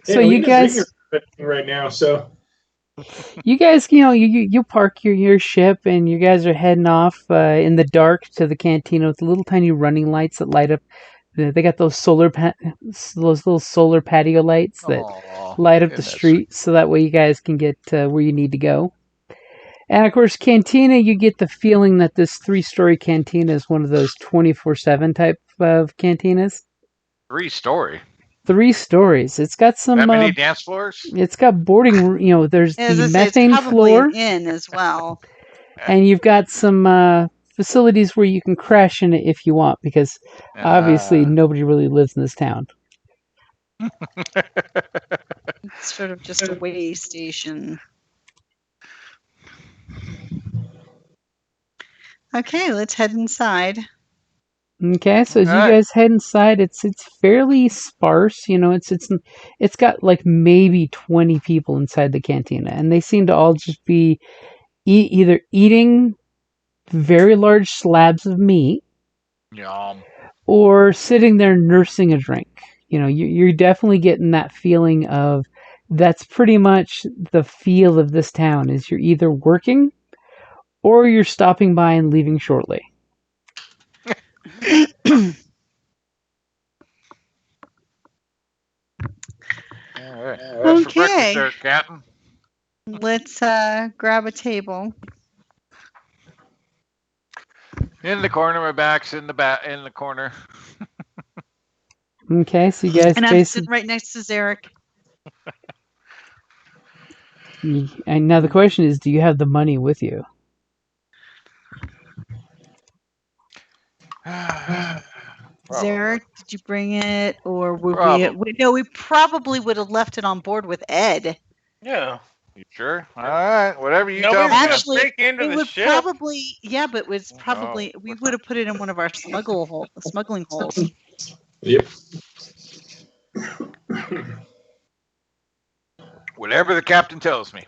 So Hey, you Alina's guys, reading her right now, so you park your ship and you guys are heading off in the dark to the cantina with little tiny running lights that light up. They got those those little solar patio lights that Aw, light up the isn't that street, so that way you guys can get where you need to go. And of course, cantina, you get the feeling that this 3-story cantina is one of those 24/7 type of cantinas. 3-story. 3 stories. It's got some. That many dance floors? It's got boarding. There's As the I say, it's methane probably floor, an inn as well. and you've got some facilities where you can crash in it if you want, because obviously nobody really lives in this town. It's sort of just a way station. Okay, let's head inside. Okay, so as you Alright. guys head inside, it's fairly sparse. It's got like maybe 20 people inside the cantina, and they seem to all just be either eating very large slabs of meat Yum. or sitting there nursing a drink. You're definitely getting that feeling of that's pretty much the feel of this town is you're either working or you're stopping by and leaving shortly. Alright. What's for breakfast Okay. there, Captain? Let's grab a table. In the corner, my back's in the corner. Okay, so you guys And I'm basically. sitting right next to Zarek. And now the question is, do you have the money with you? Zarek, did you bring it, or would Probably. we? No, we probably would have left it on board with Ed. Yeah. You sure? Alright, whatever you Nobody's tell me. gonna Actually, break into It the would ship. probably, yeah, but it was probably we would have put it in one of our smuggling holes. yep. Whatever the captain tells me.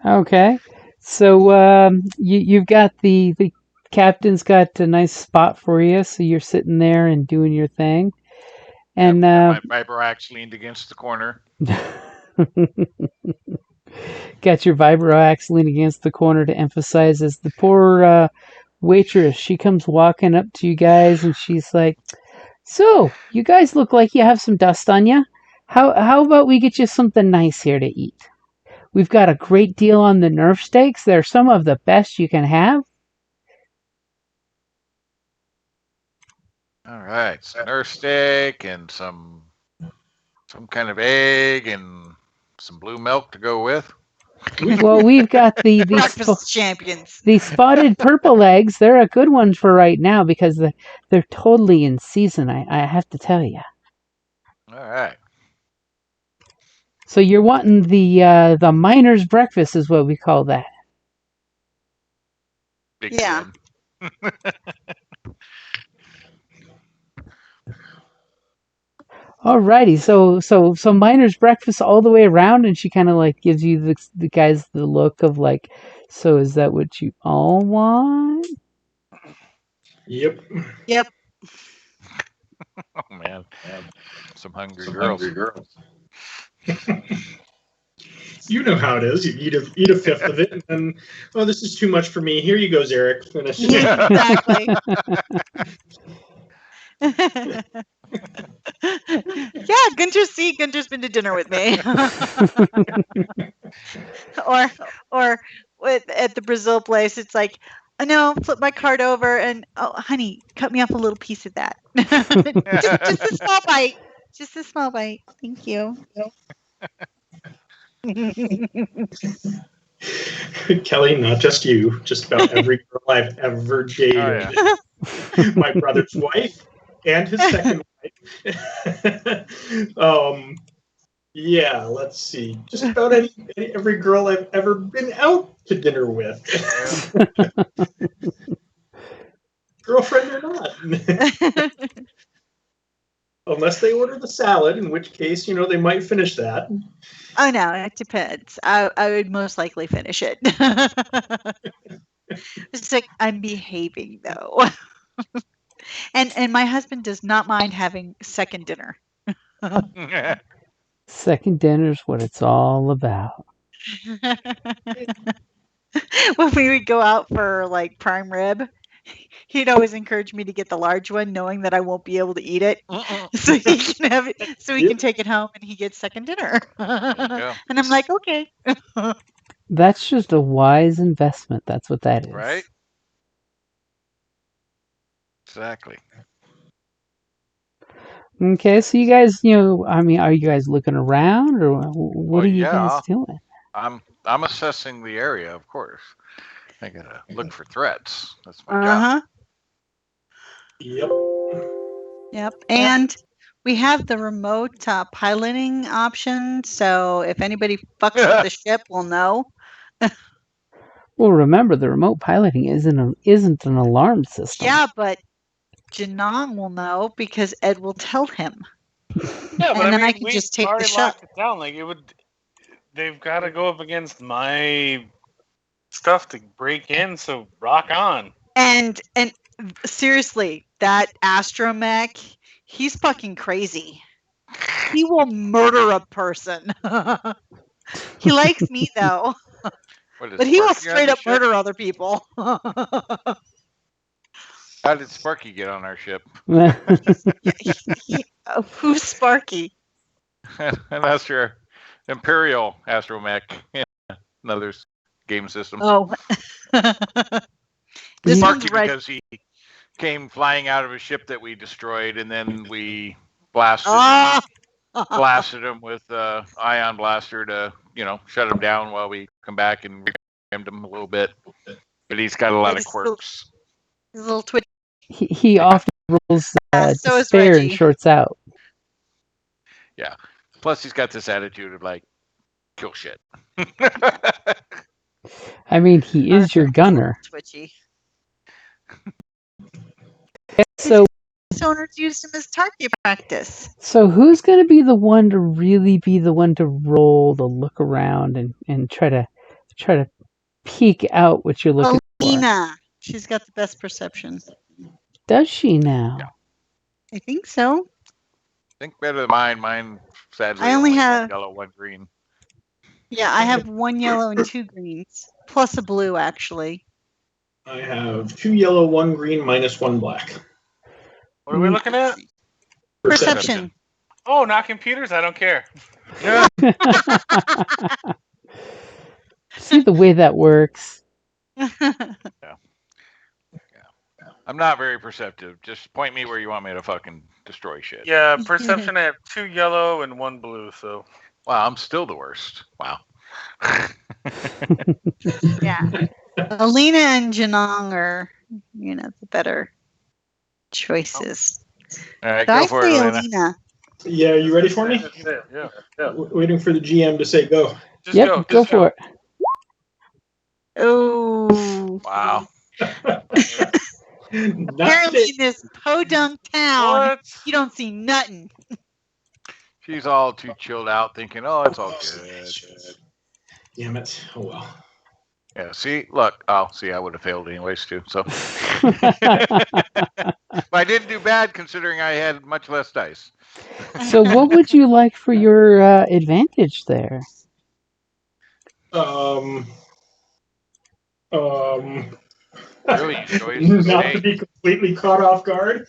Okay, so you've got the captain's got a nice spot for you, so you're sitting there and doing your thing, and My Vibroax leaned against the corner. got your vibroax leaning against the corner to emphasize as the poor waitress, she comes walking up to you guys and she's like, so you guys look like you have some dust on you. How about we get you something nice here to eat? We've got a great deal on the Nerf steaks. They're some of the best you can have. Alright, some Nerf steak and some kind of egg and some blue milk to go with. Well, we've got the Breakfast champions. the spotted purple eggs. They're a good one for right now because they're totally in season, I have to tell you. Alright. So you're wanting the miner's breakfast is what we call that. Big Yeah. fan. Alrighty, so miner's breakfast all the way around, and she kind of like gives you the guys the look of like, so is that what you all want? Yep. Yep. Oh man, some hungry girls. You know how it is. You eat a fifth of it, and then, oh, this is too much for me. Here you go, Zarek. Finish. Yeah, exactly. Yeah, Gunter's been to dinner with me. or at the Brazil place, it's like, I know, flip my card over and, oh, honey, cut me off a little piece of that. just a small bite. Just a small bite. Thank you. Kelly, not just you, just about every girl I've ever dated. Oh, My brother's wife and his second wife. Yeah, let's see. Just about every girl I've ever been out to dinner with. Girlfriend or not. Unless they order the salad, in which case, they might finish that. Oh no, it depends. I would most likely finish it. It's like, I'm behaving though. And my husband does not mind having second dinner. Second dinner's what it's all about. When we would go out for like prime rib, he'd always encourage me to get the large one, knowing that I won't be able to eat it, so he can have it, so he can take it home and he gets second dinner. And I'm like, okay. That's just a wise investment. That's what that is. Right? Exactly. Okay, so you guys, I mean, are you guys looking around, or what Well, are you yeah. guys doing? I'm assessing the area, of course. I gotta look for threats. That's my job. Yep. Yep. And we have the remote piloting option, so if anybody fucks with the ship, we'll know. Well, remember the remote piloting isn't an alarm system. Yeah, but Janong will know because Ed will tell him. Yeah, but And then I I mean, can we just take the already shot. locked it down. Like, they've got to go up against my stuff to break in. So rock on. And seriously, that astromech, he's fucking crazy. He will murder a person. He likes me though, but he will straight up murder other people. How did Sparky get on our ship? Who's Sparky? That's your Imperial astromech. Yeah, another game system. Oh. This Sparky because he came flying out of a ship that we destroyed, and then we blasted him with ion blaster to shut him down while we come back and rammed him a little bit. But he's got a lot of quirks. He's a little twitchy. He often rolls despair and shorts out. Yeah. Plus, he's got this attitude of like, kill shit. I mean, he is your gunner. Twitchy. So owners used him as target practice. So who's going to be the one to really be the one to roll the look around and try to peek out what you're looking Alina. She's got the best perception. Does she now? Yeah. I think so. I think better than mine. Mine, sadly, I only have one yellow, one green. Yeah, I have 1 yellow and 2 greens, plus a blue, actually. I have 2 yellow, 1 green, minus 1 black. What are we looking at? Perception. Oh, not computers. I don't care. See the way that works. Yeah. I'm not very perceptive. Just point me where you want me to fucking destroy shit. Yeah, perception. I have 2 yellow and 1 blue. So. Wow, I'm still the worst. Wow. Yeah. Alina and Janong are, the better choices. All right, go for it, Alina. Yeah, are you ready for me? Yeah. Waiting for the GM to say go. Just Go for it. Oh. Wow. Not Apparently today. in this podunk town, What? you don't see nothing. She's all too chilled out, thinking, "Oh, it's all good." Damn it. Oh well. Yeah. See, look. Oh, see, I would have failed anyways too. So, but I didn't do bad considering I had much less dice. So what would you like for your advantage there? Really enjoys the Not to steak. be completely caught off guard.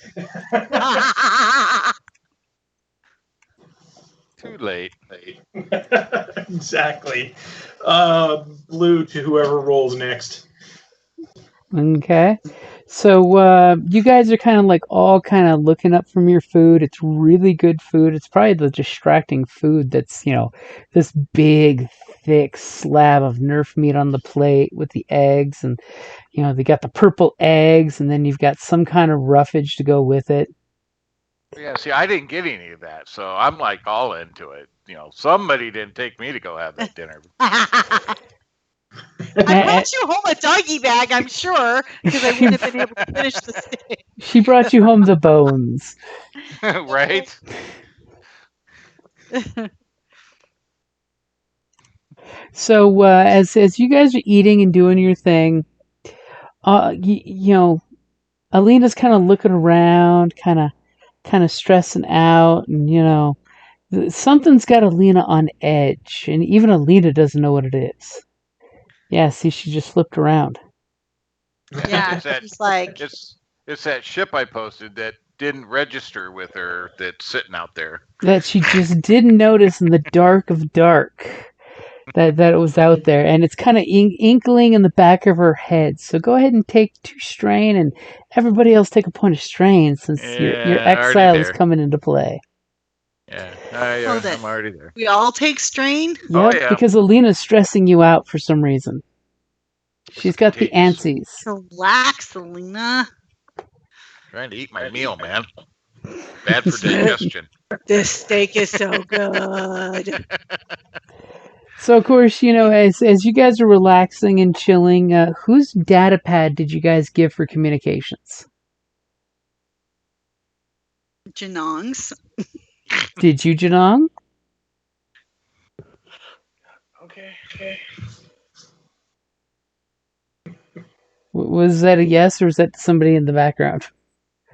Too late. Exactly. Blue to whoever rolls next. Okay. So you guys are kind of like all kind of looking up from your food. It's really good food. It's probably the distracting food that's, this big, thick slab of Nerf meat on the plate with the eggs. And, they got the purple eggs, and then you've got some kind of roughage to go with it. Yeah. See, I didn't get any of that, so I'm like all into it. Somebody didn't take me to go have that dinner. I brought you home a doggy bag, I'm sure, because I wouldn't have been able to finish the steak. She brought you home the bones. Right? So as you guys are eating and doing your thing, Alina's kind of looking around, kind of stressing out, and something's got Alina on edge, and even Alina doesn't know what it is. Yeah, see, she just flipped around. Yeah, It's that, she's like, it's that ship I posted that didn't register with her that's sitting out there. That she just didn't notice in the dark of dark that it was out there, and it's kind of inkling in the back of her head. So go ahead and take 2 strain, and everybody else take a point of strain since your Yeah, already exile is there. coming into play. Yeah, Hold it. I'm already there. we all take strain? Yep, yeah. because Alina's stressing you out for some reason. She's got the Contagious. antsies. Relax, Alina. Trying to eat my meal, man. Bad for digestion. This steak is so good. So of course, as you guys are relaxing and chilling, whose data pad did you guys give for communications? Janong's. Did you, Janong? Okay. Was that a yes, or was that somebody in the background?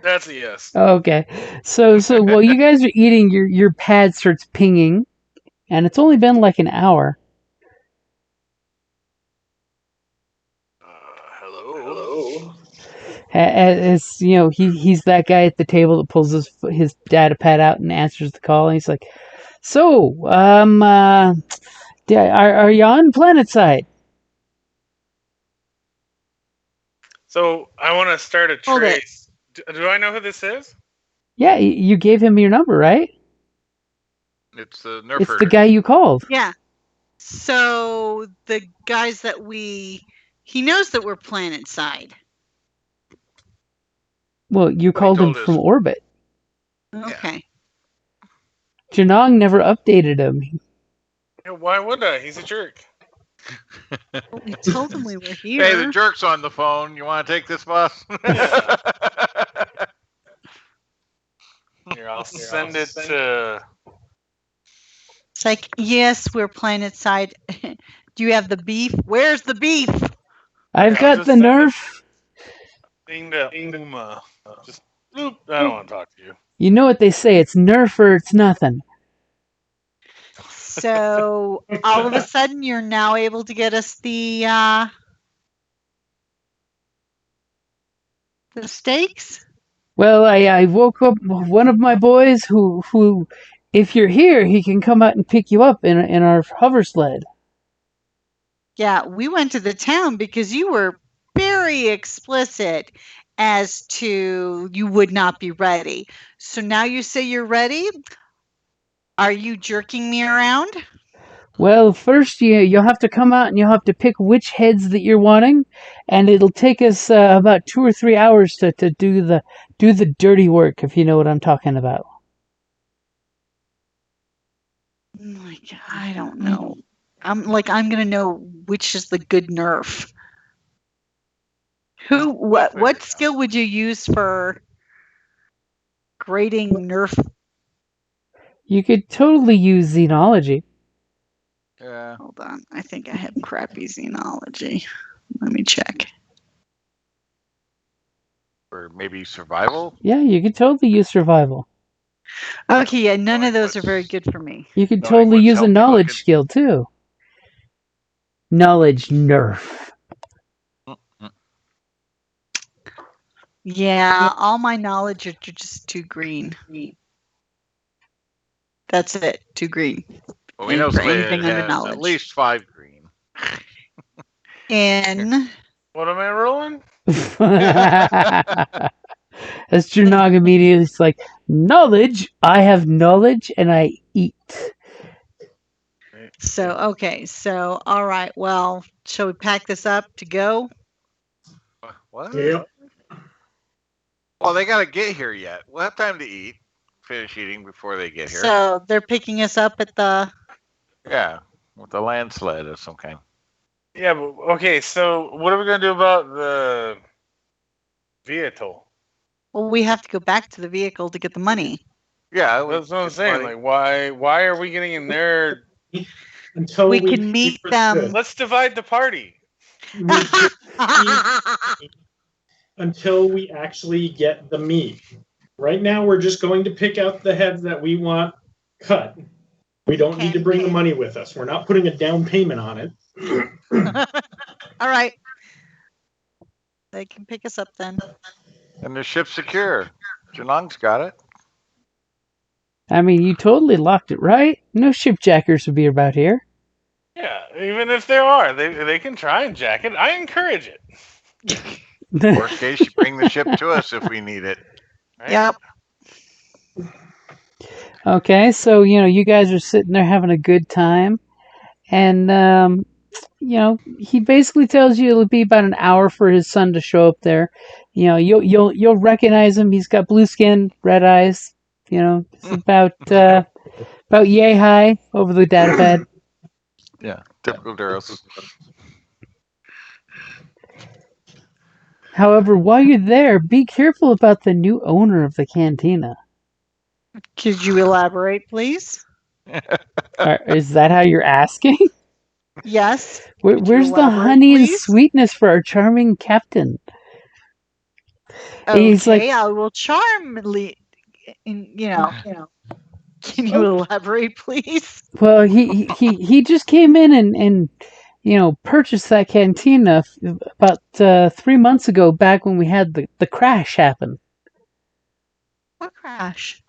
That's a yes. Okay. So while you guys are eating, your pad starts pinging, and it's only been like an hour. Hello. As he's that guy at the table that pulls his data pad out and answers the call, and he's like, "So, are you on PlanetSide?" So I want to start a Hold it. trace. Do I know who this is? Yeah, you gave him your number, right? It's the Nerf It's herder. the guy you called. Yeah. So the guys that he knows that we're planet side. Well, you called him told us. from orbit. Okay. Janong never updated him. Yeah, why would I? He's a jerk. We told him we were here. Hey, the jerk's on the phone. You want to take this, boss? Here, I'll send it to. It's like, yes, we're planet side. Do you have the beef? Where's the beef? I've I'll got just the send Nerf. Thing to Uma. Just bloop. I don't want to talk to you. You know what they say, it's Nerf or it's nothing. So all of a sudden, you're now able to get us the steaks. Well, I woke up one of my boys who, if you're here, he can come out and pick you up in our hover sled. Yeah, we went to the town because you were very explicit as to you would not be ready. So now you say you're ready. Are you jerking me around? Well, first you'll have to come out and you'll have to pick which heads that you're wanting, and it'll take us about 2 or 3 hours to do the dirty work, if you know what I'm talking about. Like, I don't know. I'm gonna know which is the good nerf. What skill would you use for grading nerf? You could totally use xenology. Yeah. Hold on, I think I have crappy xenology. Let me check. Or maybe survival. Yeah, you could totally use survival. Okay, yeah, none Knowing of those are what's- very good for me. You could Knowing totally what's use a healthy knowledge looking. skill too. Knowledge nerf. Yeah, all my knowledge are just too green. That's it, too green. Well, we know For somebody anything that under has knowledge. at least 5 green. And What am I rolling? As Jernog immediately is like, knowledge, I have knowledge and I eat. so, okay, so, all right, well, shall we pack this up to go? What? Yep. Well, they got to get here yet. We'll have time to eat, finish eating before they get here. So, they're picking us up at the. Yeah, with a landsled of some kind. Yeah, but okay, so what are we gonna do about the vehicle? Well, we have to go back to the vehicle to get the money. Yeah, That's what I'm get saying. money. Like, why are we getting in there? Until We can meet them. Let's divide the party. Until we actually get the meat. Right now, we're just going to pick out the heads that we want cut. We don't need to bring the money with us. We're not putting a down payment on it. All right. They can pick us up then. And the ship's secure. Janong's got it. I mean, you totally locked it, right? No shipjackers would be about here. Yeah, even if there are, they can try and jack it. I encourage it. Worst case, you bring the ship to us if we need it. Right? Yep. Okay, so, you guys are sitting there having a good time. And, he basically tells you it'll be about an hour for his son to show up there. You'll recognize him. He's got blue skin, red eyes. It's about yay high over the data pad. Yeah, typical Duros. However, while you're there, be careful about the new owner of the cantina. Could you elaborate, please? Is that how you're asking? Yes. Where's the elaborate, honey and please? sweetness for our charming captain? Okay, He's like, I will charmly. Can you elaborate, please? well, he just came in and purchased that cantina about 3 months ago, back when we had the crash happen. What crash?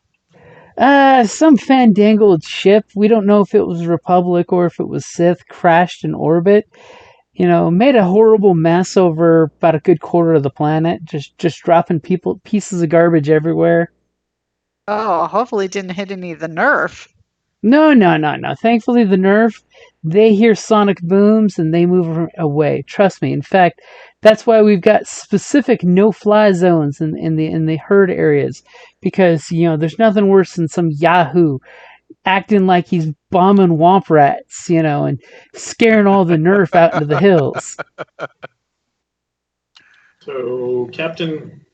Some fandangled ship. We don't know if it was Republic or if it was Sith, crashed in orbit. Made a horrible mess over about a good quarter of the planet, just dropping pieces of garbage everywhere. Oh, hopefully it didn't hit any of the nerf. No. Thankfully, the nerf, they hear sonic booms and they move away. Trust me. In fact, that's why we've got specific no-fly zones in the herd areas, because there's nothing worse than some Yahoo acting like he's bombing womp rats, and scaring all the nerf out into the hills. So, Captain,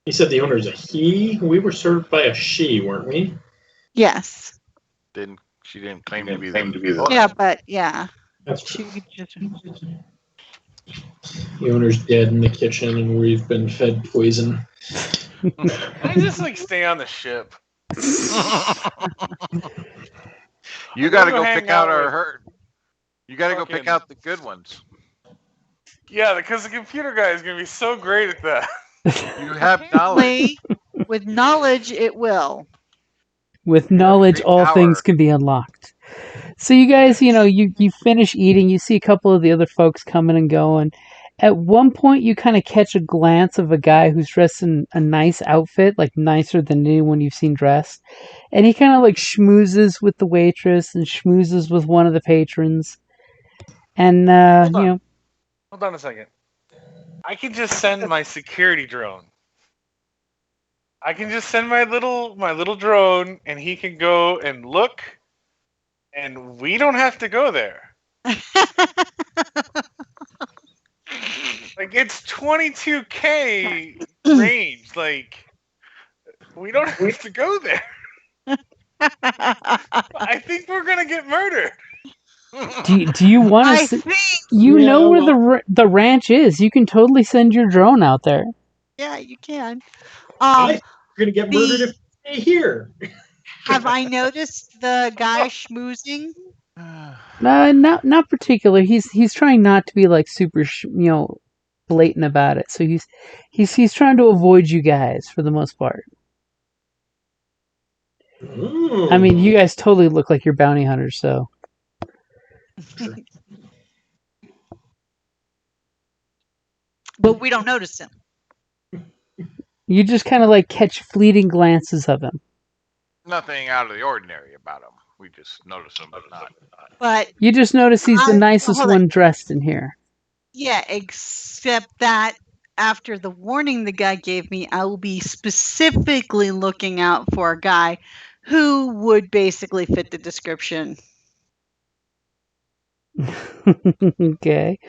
he said the owner's a he. We were served by a she, weren't we? Yes. She didn't claim to be the Yeah, but yeah. That's She could just. the owner's dead in the kitchen, and we've been fed poison. I just stay on the ship. You got to We'll go hang pick out out our with herd. You got to go pick fucking- out the good ones. Yeah, because the computer guy is gonna be so great at that. You have knowledge. Apparently, with knowledge, it will. With knowledge, Great all power. things can be unlocked. So you guys, you finish eating. You see a couple of the other folks coming and going. At one point, you kind of catch a glance of a guy who's dressed in a nice outfit, like nicer than anyone you've seen dressed. And he kind of schmoozes with the waitress and schmoozes with one of the patrons. And, Hold on. Hold on a second. I can just send my security drone. I can just send my little drone, and he can go and look, and we don't have to go there. Like, it's 22K range. Like, we don't have to go there. I think we're gonna get murdered. Do you want I to? think, You know Yeah, where the ranch is. You can totally send your drone out there. yeah, you can. I think we're gonna get murdered if The we stay here. have I noticed the guy schmoozing? Not particular. He's trying not to be like super, blatant about it. So he's trying to avoid you guys for the most part. I mean, you guys totally look like you're bounty hunters, so. Sure. But we don't notice him. You just kind of like catch fleeting glances of him. Nothing out of the ordinary about him. We just notice him, but not. But You just notice he's the nicest hold on. one dressed in here. Yeah, except that after the warning the guy gave me, I will be specifically looking out for a guy who would basically fit the description. Okay.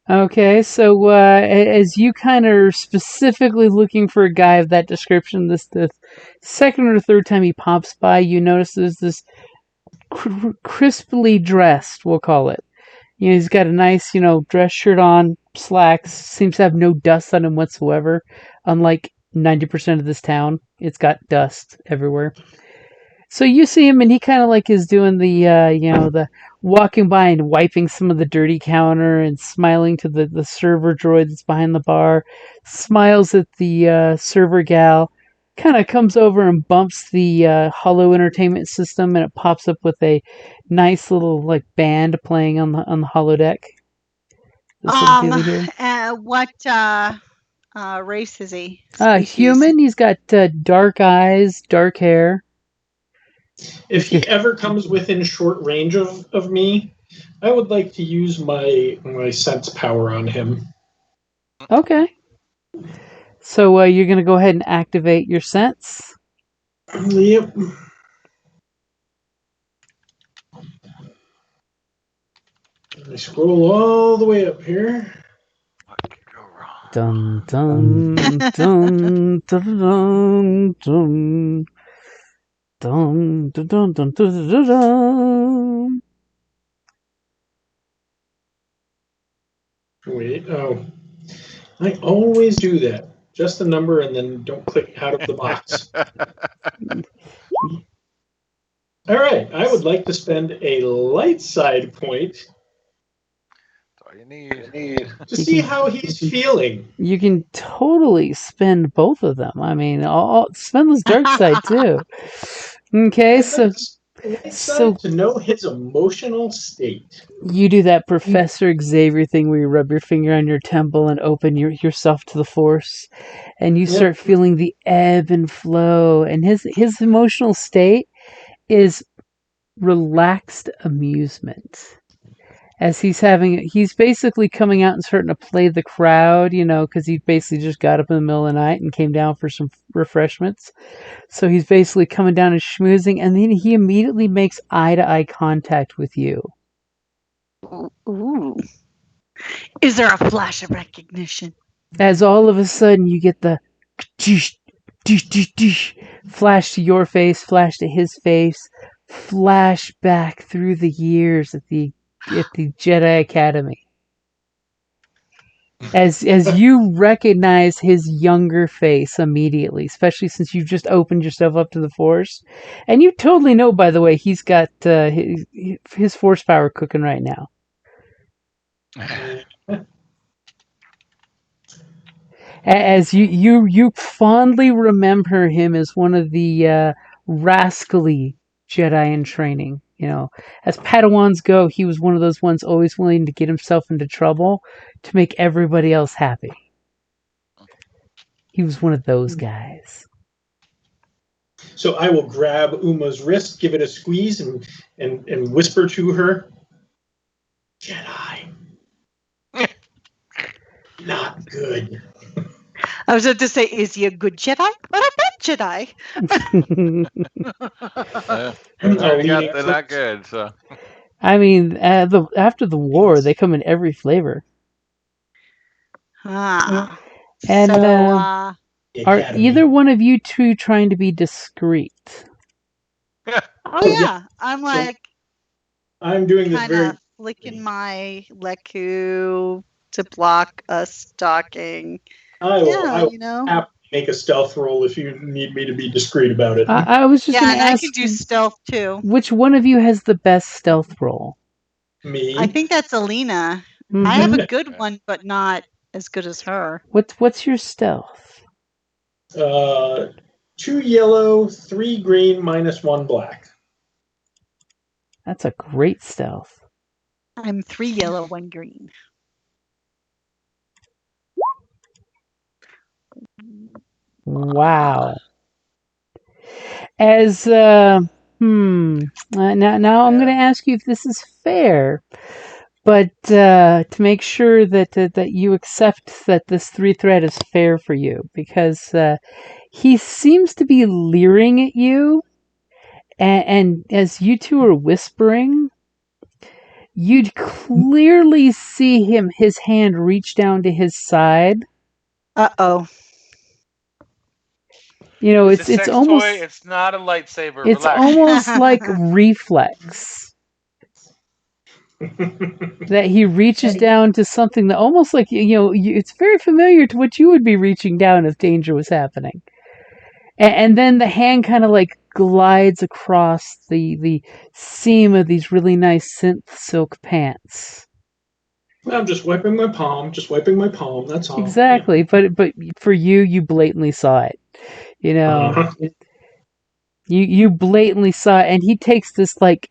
Okay, so as you kind of are specifically looking for a guy of that description, the second or third time he pops by, you notice there's this crisply dressed, we'll call it. He's got a nice, dress shirt on, slacks, seems to have no dust on him whatsoever, unlike 90% of this town. It's got dust everywhere. So you see him, and he kind of like is doing the, the walking by and wiping some of the dirty counter and smiling to the server droid that's behind the bar, smiles at the server gal, kind of comes over and bumps the hollow entertainment system, and it pops up with a nice little like band playing on the holodeck. What race is he? Human. He's got dark eyes, dark hair. If he ever comes within short range of me, I would like to use my sense power on him. Okay. So you're going to go ahead and activate your sense? Yep. I scroll all the way up here. What could go wrong? Dun dun dun dun dun dun. Dun, dun, dun, dun, dun, dun, dun. Wait, oh. I always do that. Just the number and then don't click out of the box. All right, I would like to spend a light side point That's all you need. to see how he's feeling. You can totally spend both of them. I mean, spend this dark side too. Okay, I'd so like light side to know his emotional state. you do that Professor Xavier thing where you rub your finger on your temple and open yourself to the Force, and you start feeling the ebb and flow. And his emotional state is relaxed amusement. As he's basically coming out and starting to play the crowd, because he basically just got up in the middle of the night and came down for some refreshments. So he's basically coming down and schmoozing, and then he immediately makes eye-to-eye contact with you. Ooh. Is there a flash of recognition? As all of a sudden you get the flash to your face, flash to his face, flash back through the years at the Jedi Academy. As you recognize his younger face immediately, especially since you've just opened yourself up to the Force. And you totally know, by the way, he's got his Force power cooking right now. As you fondly remember him as one of the rascally Jedi in training. As Padawans go, he was one of those ones always willing to get himself into trouble to make everybody else happy. He was one of those guys. So I will grab Uma's wrist, give it a squeeze, and whisper to her, Jedi. Not good. I was about to say, is he a good Jedi? What happened? Jedi. They're not good. So I mean, after the war, they come in every flavor. Ah. And So, are either one of you two trying to be discreet? oh yeah, I'm like I'm doing this kind very. of flicking my Leku to block us talking. I will, Yeah, I will you know. happily make a stealth roll if you need me to be discreet about it. I was just Yeah, going and to I ask, can do stealth too. which one of you has the best stealth roll? Me. I think that's Alina. Mhm. I have a good one, but not as good as her. What's your stealth? 2 yellow, 3 green, -1 black. That's a great stealth. I'm 3 yellow, 1 green. Wow. As now I'm going to ask you if this is fair, but to make sure that you accept that this 3 threat is fair for you, because he seems to be leering at you, and as you two are whispering, you'd clearly see his hand reach down to his side. Uh-oh. You know, It's a it's sex almost toy. It's not a lightsaber. it's Relax. almost like reflex that he reaches down to something that almost like it's very familiar to what you would be reaching down if danger was happening. And then the hand kind of like glides across the seam of these really nice synth silk pants. I'm just wiping my palm. That's all. Exactly, but for you blatantly saw it. You know, you blatantly saw it, and he takes this like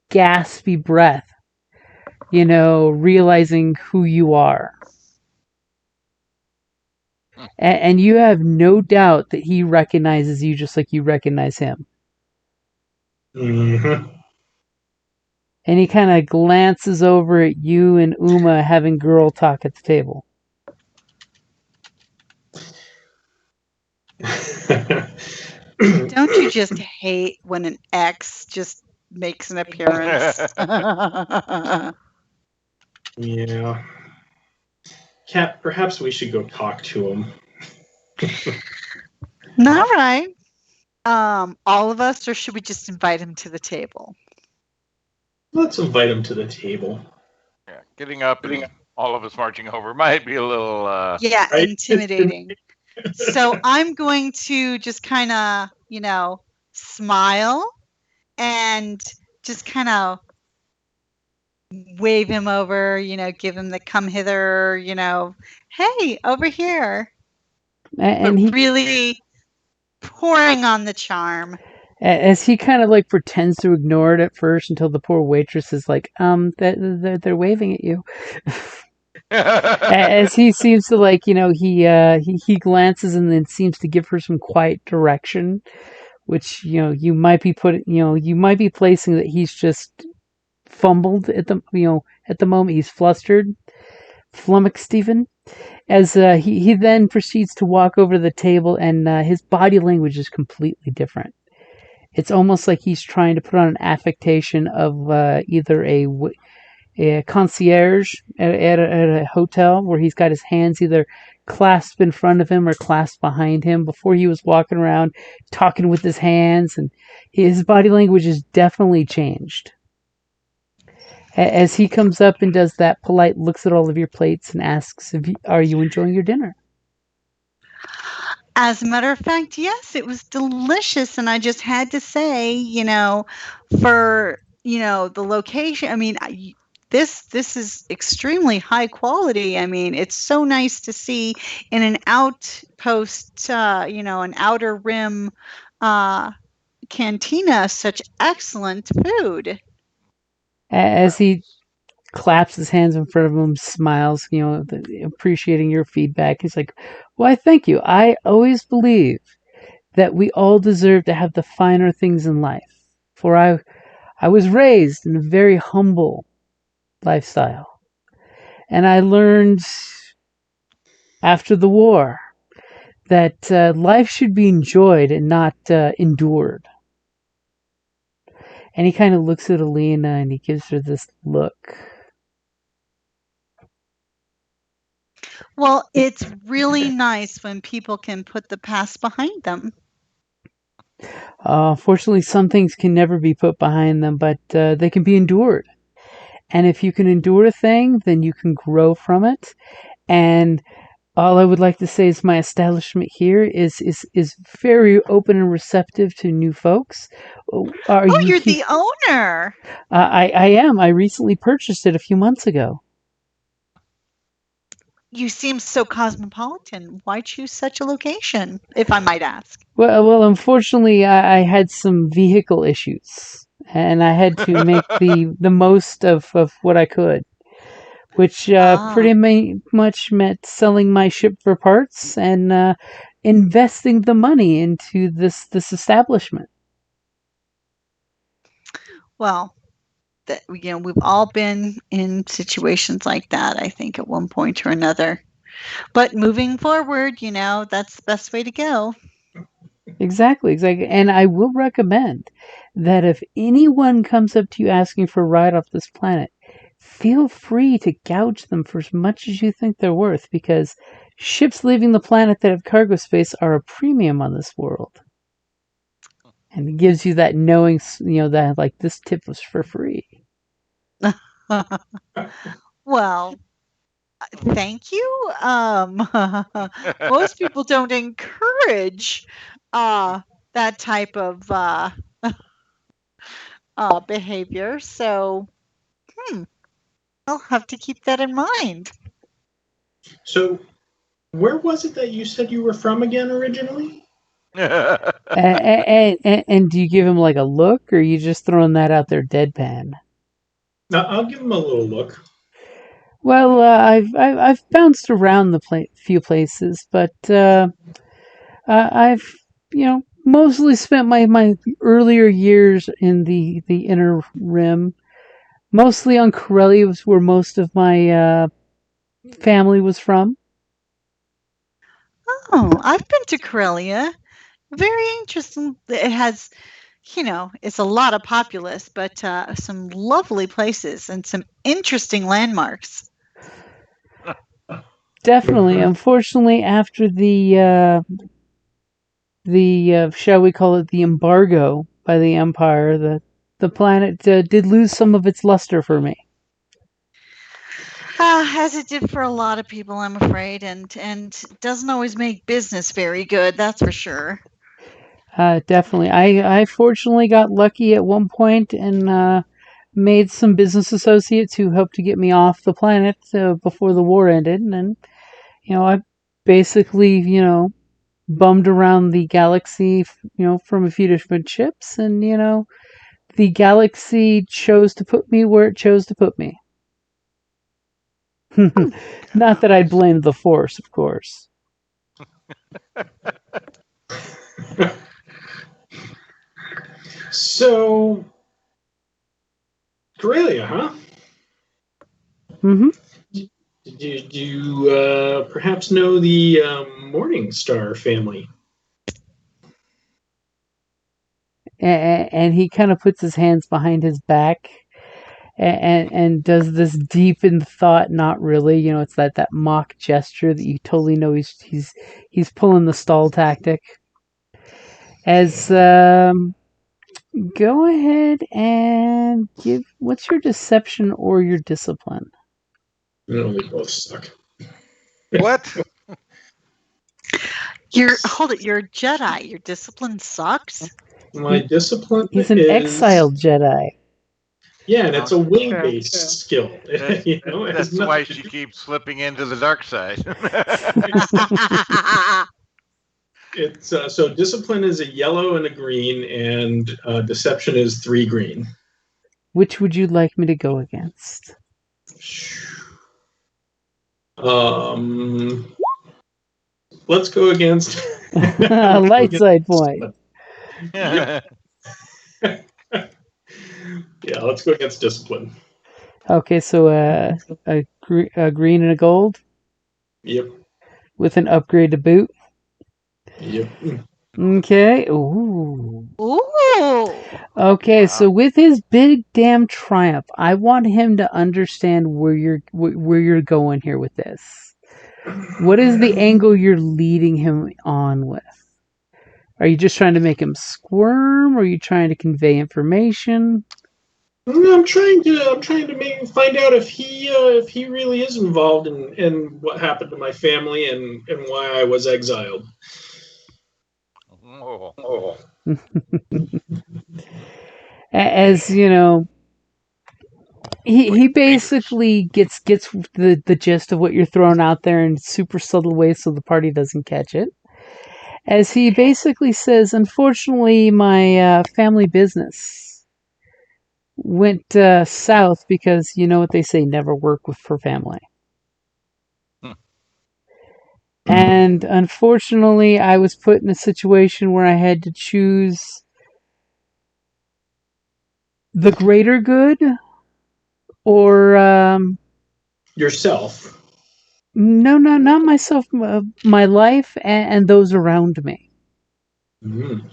gaspy breath, realizing who you are. And you have no doubt that he recognizes you just like you recognize him. Mm-hmm. And he kind of glances over at you and Uma having girl talk at the table. Don't you just hate when an ex just makes an appearance? Yeah. Cat, perhaps we should go talk to him. All right. All of us, or should we just invite him to the table? Let's invite him to the table. yeah, getting up and all of us marching over might be a little. Yeah, Right? intimidating. So I'm going to just kind of, smile and just kind of wave him over, give him the come hither, hey, over here. And but he really pouring on the charm. As he kind of like pretends to ignore it at first until the poor waitress is like, they're waving at you. As he seems to like, he glances and then seems to give her some quiet direction, which you might be placing that he's just fumbled at the moment. He's flustered, flummoxed even. As he then proceeds to walk over to the table, and his body language is completely different. It's almost like he's trying to put on an affectation of either a concierge at a hotel, where he's got his hands either clasped in front of him or clasped behind him. Before, he was walking around talking with his hands, and his body language has definitely changed. As he comes up and does that polite, looks at all of your plates and asks, are you enjoying your dinner? As a matter of fact, yes, it was delicious. And I just had to say, for, the location, I mean, this is extremely high quality. I mean, it's so nice to see in an outpost, an outer rim cantina, such excellent food. As he claps his hands in front of him, smiles, appreciating your feedback. He's like, "Why, thank you. I always believe that we all deserve to have the finer things in life. For I was raised in a very humble lifestyle. And I learned after the war that life should be enjoyed and not endured. And he kind of looks at Alina and he gives her this look. Well, it's really nice when people can put the past behind them. Fortunately, some things can never be put behind them, but they can be endured. And if you can endure a thing, then you can grow from it. And all I would like to say is my establishment here is very open and receptive to new folks. You're the owner. I am. I recently purchased it a few months ago. You seem so cosmopolitan. Why choose such a location, if I might ask? Well, unfortunately, I had some vehicle issues, and I had to make the most of what I could, which pretty much meant selling my ship for parts and investing the money into this establishment. Well, we've all been in situations like that, I think, at one point or another. But moving forward, that's the best way to go. Exactly. And I will recommend that if anyone comes up to you asking for a ride off this planet, feel free to gouge them for as much as you think they're worth, because ships leaving the planet that have cargo space are a premium on this world. And it gives you that knowing, that like this tip was for free. Well, thank you. Most people don't encourage that type of behavior, so I'll have to keep that in mind. So, where was it that you said you were from again originally? And do you give him like a look, or are you just throwing that out there deadpan? Now, I'll give him a little look. Well, I've bounced around the few places, but I've mostly spent my earlier years in the inner rim, mostly on Corellia, where most of my family was from. Oh, I've been to Corellia. Very interesting. It has, it's a lot of populace, but some lovely places and some interesting landmarks. Definitely. Unfortunately, after the shall we call it the embargo by the Empire, the planet did lose some of its luster for me. As it did for a lot of people, I'm afraid, and doesn't always make business very good. That's for sure. Definitely. I fortunately got lucky at one point and made some business associates who helped to get me off the planet before the war ended. And, I basically, bummed around the galaxy, from a few different ships. And, the galaxy chose to put me where it chose to put me. Not that I'd blame the Force, of course. So, Corellia, huh? Mm-hmm. Do you perhaps know the Morningstar family? And he kind of puts his hands behind his back and does this deep in thought, not really. It's that mock gesture that you totally know he's pulling the stall tactic. As go ahead and what's your deception or your discipline? No, they both suck. What? Hold it. You're a Jedi. Your discipline sucks. My discipline He's an exiled Jedi. Yeah, and it's a will-based skill. That's why she keeps slipping into the dark side. It's so discipline is a yellow and a green, and deception is 3 green. Which would you like me to go against? Let's go against light side point. Yeah, let's go against discipline. Okay, so a green and a gold. Yep. With an upgrade to boot. Yep. Okay. Ooh. Ooh. Okay, Wow. so with his big damn triumph, I want him to understand where you're going here with this. What is the angle you're leading him on with? Are you just trying to make him squirm, or are you trying to convey information? I'm trying to find out if he really is involved in what happened to my family and why I was exiled. Oh. As you know, he Like fingers. basically gets the gist of what you're throwing out there in super subtle ways, so the party doesn't catch it. As he basically says, unfortunately, my family business went south because you know what they say: never work for family. Hmm. And unfortunately, I was put in a situation where I had to choose the greater good or Yourself. no, not myself, my life and those around me. Mm.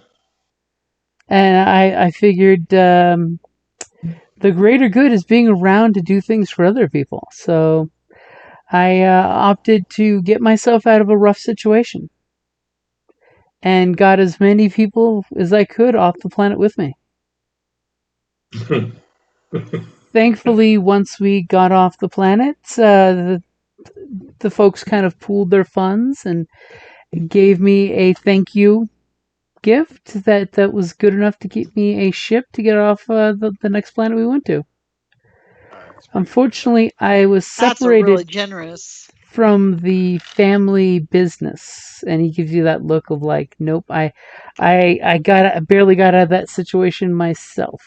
And I figured the greater good is being around to do things for other people. So I opted to get myself out of a rough situation and got as many people as I could off the planet with me. Thankfully, once we got off the planet, the folks kind of pooled their funds and gave me a thank you gift that was good enough to keep me a ship to get off the next planet we went to. That's pretty Unfortunately, I was That's a really separated generous. from the family business, and he gives you that look of like, nope, I barely got out of that situation myself.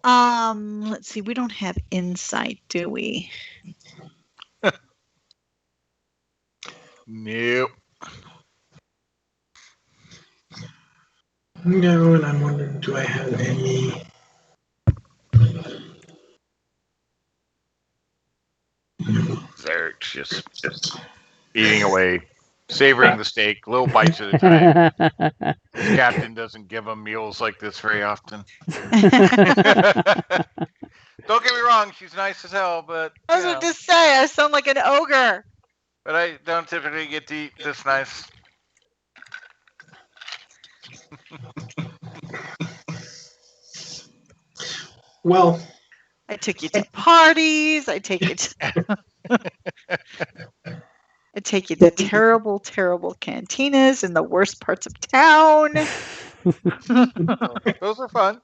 Let's see. We don't have insight, do we? Nope. No, and I'm wondering, do I have any? Zerk's just eating away, savoring the steak, little bites at a time. His captain doesn't give him meals like this very often. Don't get me wrong, she's nice as hell, but I was about to say, I sound like an ogre. but I don't typically get to eat this nice. Well, I took you to parties. I take you to I take you to terrible, terrible cantinas in the worst parts of town. Those are fun.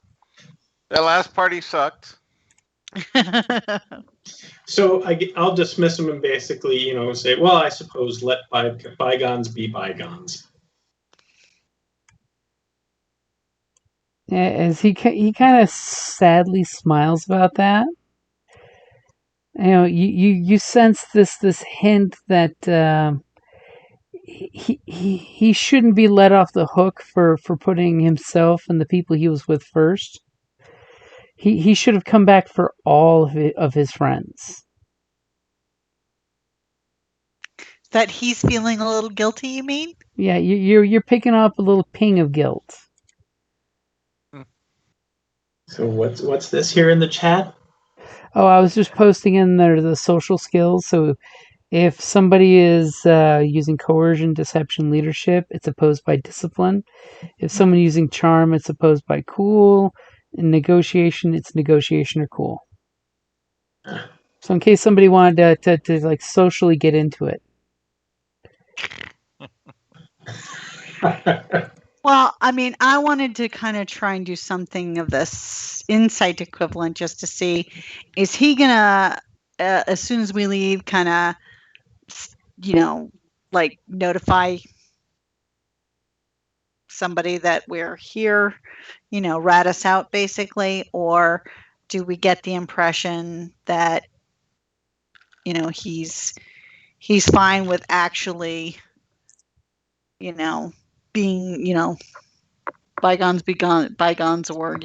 That last party sucked. so I'll dismiss him and basically, say, well, I suppose let bygones be bygones. As he kind of sadly smiles about that. You know, you sense this hint that he shouldn't be let off the hook for putting himself and the people he was with first. He should have come back for all of his friends. That he's feeling a little guilty, you mean? Yeah, you're picking up a little ping of guilt. So what's this here in the chat? Oh, I was just posting in there the social skills. So if somebody is using coercion, deception, leadership, it's opposed by discipline. If someone using charm, it's opposed by cool. In negotiation, it's negotiation or cool. So in case somebody wanted to like socially get into it. Well, I mean, I wanted to kind of try and do something of this insight equivalent just to see, is he gonna, as soon as we leave, kind of, like notify somebody that we're here, rat us out basically, or do we get the impression that, he's fine with actually, being, bygones be gone, bygones, or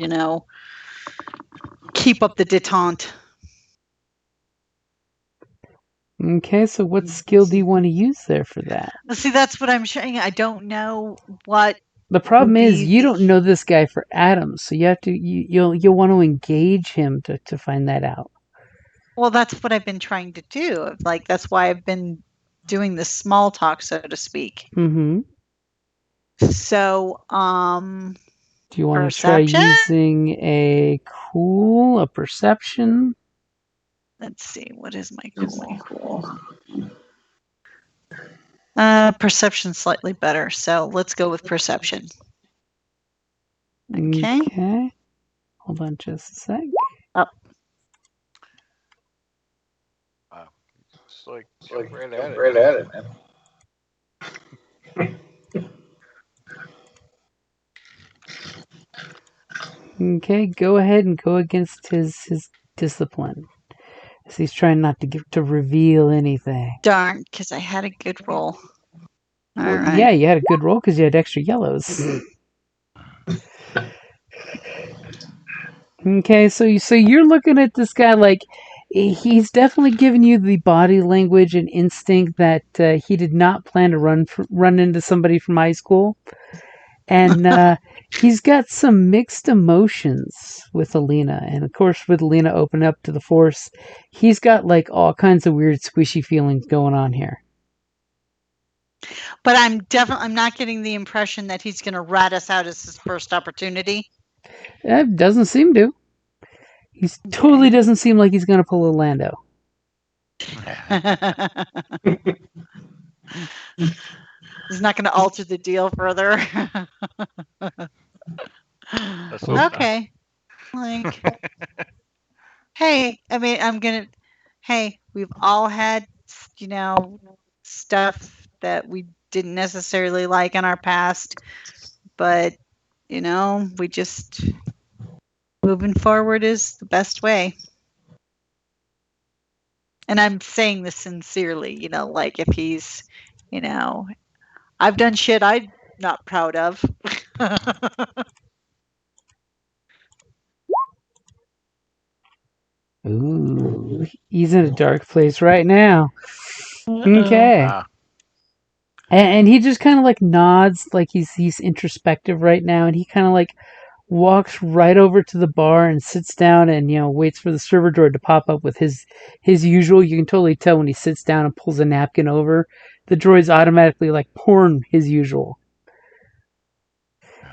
keep up the detente. Okay, so what skill do you want to use there for that? See, that's what I'm saying. I don't know what. The problem would is be you the- don't know this guy for atoms, so you have to you'll want to engage him to find that out. Well, that's what I've been trying to do. Like that's why I've been doing the small talk, so to speak. Mm-hmm. So, Do you want to try perception? using a perception? Let's see. What is my cool? Perception slightly better. So let's go with perception. Okay. Okay. Hold on just a sec. It's like jump right at it. Right at it, man. Okay, go ahead and go against his discipline. As he's trying not to reveal anything. Darn, because I had a good roll. All Well, right. yeah, you had a good roll because you had extra yellows. Okay, so you're looking at this guy like he's definitely giving you the body language and instinct that he did not plan to run into somebody from high school, and he's got some mixed emotions with Alina, and of course with Alina opening up to the Force, he's got like all kinds of weird squishy feelings going on here. But I'm not getting the impression that he's going to rat us out as his first opportunity. It doesn't seem to. He totally doesn't seem like he's going to pull a Lando. He's not going to alter the deal further. Okay. Like, hey, I mean, hey, we've all had, stuff that we didn't necessarily like in our past, but, we just, moving forward is the best way. And I'm saying this sincerely, like if he's, I've done shit I'm not proud of. Ooh, he's in a dark place right now. Okay. And he just kind of like nods, like he's introspective right now, and he kind of like walks right over to the bar and sits down and waits for the server droid to pop up with his usual. You can totally tell when he sits down and pulls a napkin over, the droid's automatically like pouring his usual.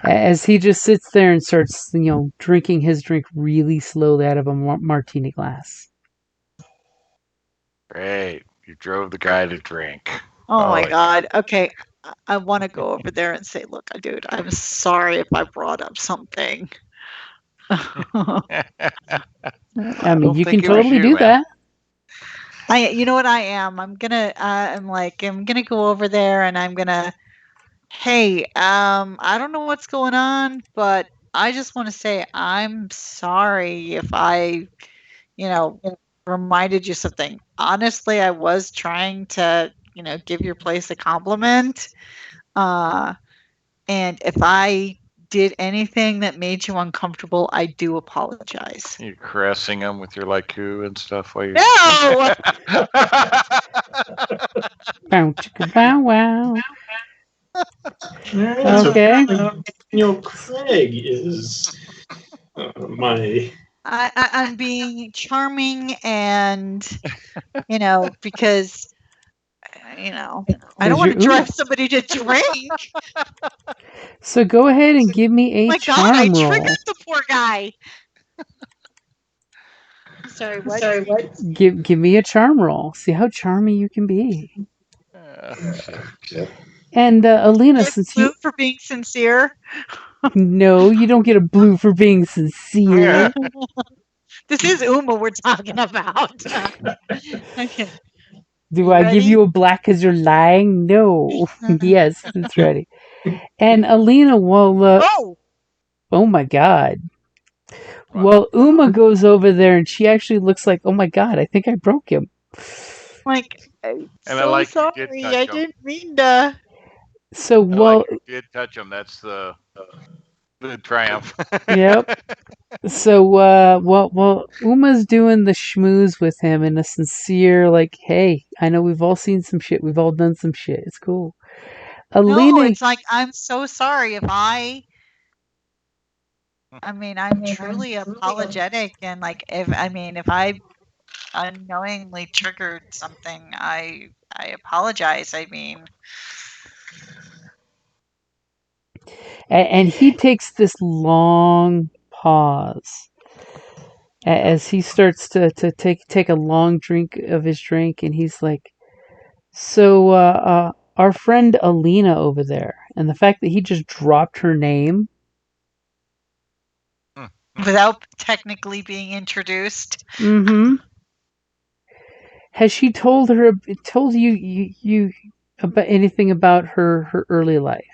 As he just sits there and starts drinking his drink really slowly out of a martini glass. Great. You drove the guy to drink. Oh my God. Okay. I want to go over there and say, look, dude, I'm sorry if I brought up something. I mean, you can totally do that. You know what I am? I'm gonna go over there and I'm gonna, hey, I don't know what's going on, but I just want to say I'm sorry if I, reminded you something. Honestly, I was trying to, give your place a compliment. And if I did anything that made you uncomfortable, I do apologize. You're caressing him with your laiku and stuff while you. No! Bow chicka bow wow. Okay. So, Craig is my. I'm being charming and, because, I don't want to drive somebody to drink. So go ahead and give me a charm I roll. triggered the poor guy. Sorry, what? Give me a charm roll. See how charming you can be. And Alina, since you for being sincere. No, you don't get a blue for being sincere. This is Uma we're talking about. Okay. Do I give you a black because you're lying? No. Yes, that's ready. And Alina, oh my God. Well, Uma goes over there and she actually looks like, oh my God, I think I broke him. Like, And so sorry, I didn't mean to. So, you did touch him. That's the The triumph. Yep. So, well, Uma's doing the schmooze with him in a sincere, like, hey, I know we've all seen some shit. We've all done some shit. It's cool. No, Alina, it's like, I'm so sorry if I'm truly apologetic, and like, if I unknowingly triggered something, I apologize. and he takes this long pause as he starts to take a long drink of his drink, and he's like, so, our friend Alina over there, and the fact that he just dropped her name. without technically being introduced. Mm-hmm. Has she told you about anything about her early life,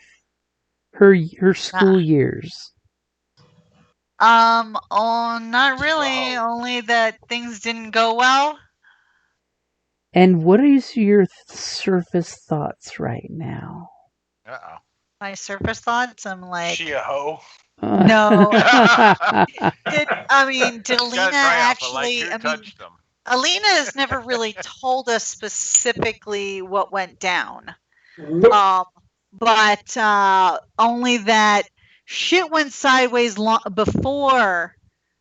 her school years? Oh, not really. Only that things didn't go well. And what is your surface thoughts right now? Uh-oh. My surface thoughts, I'm like, She a hoe. no. Did Got a Alina triumph, but like actually? who touched them? Alina has never really told us specifically what went down. Nope. But only that shit went sideways before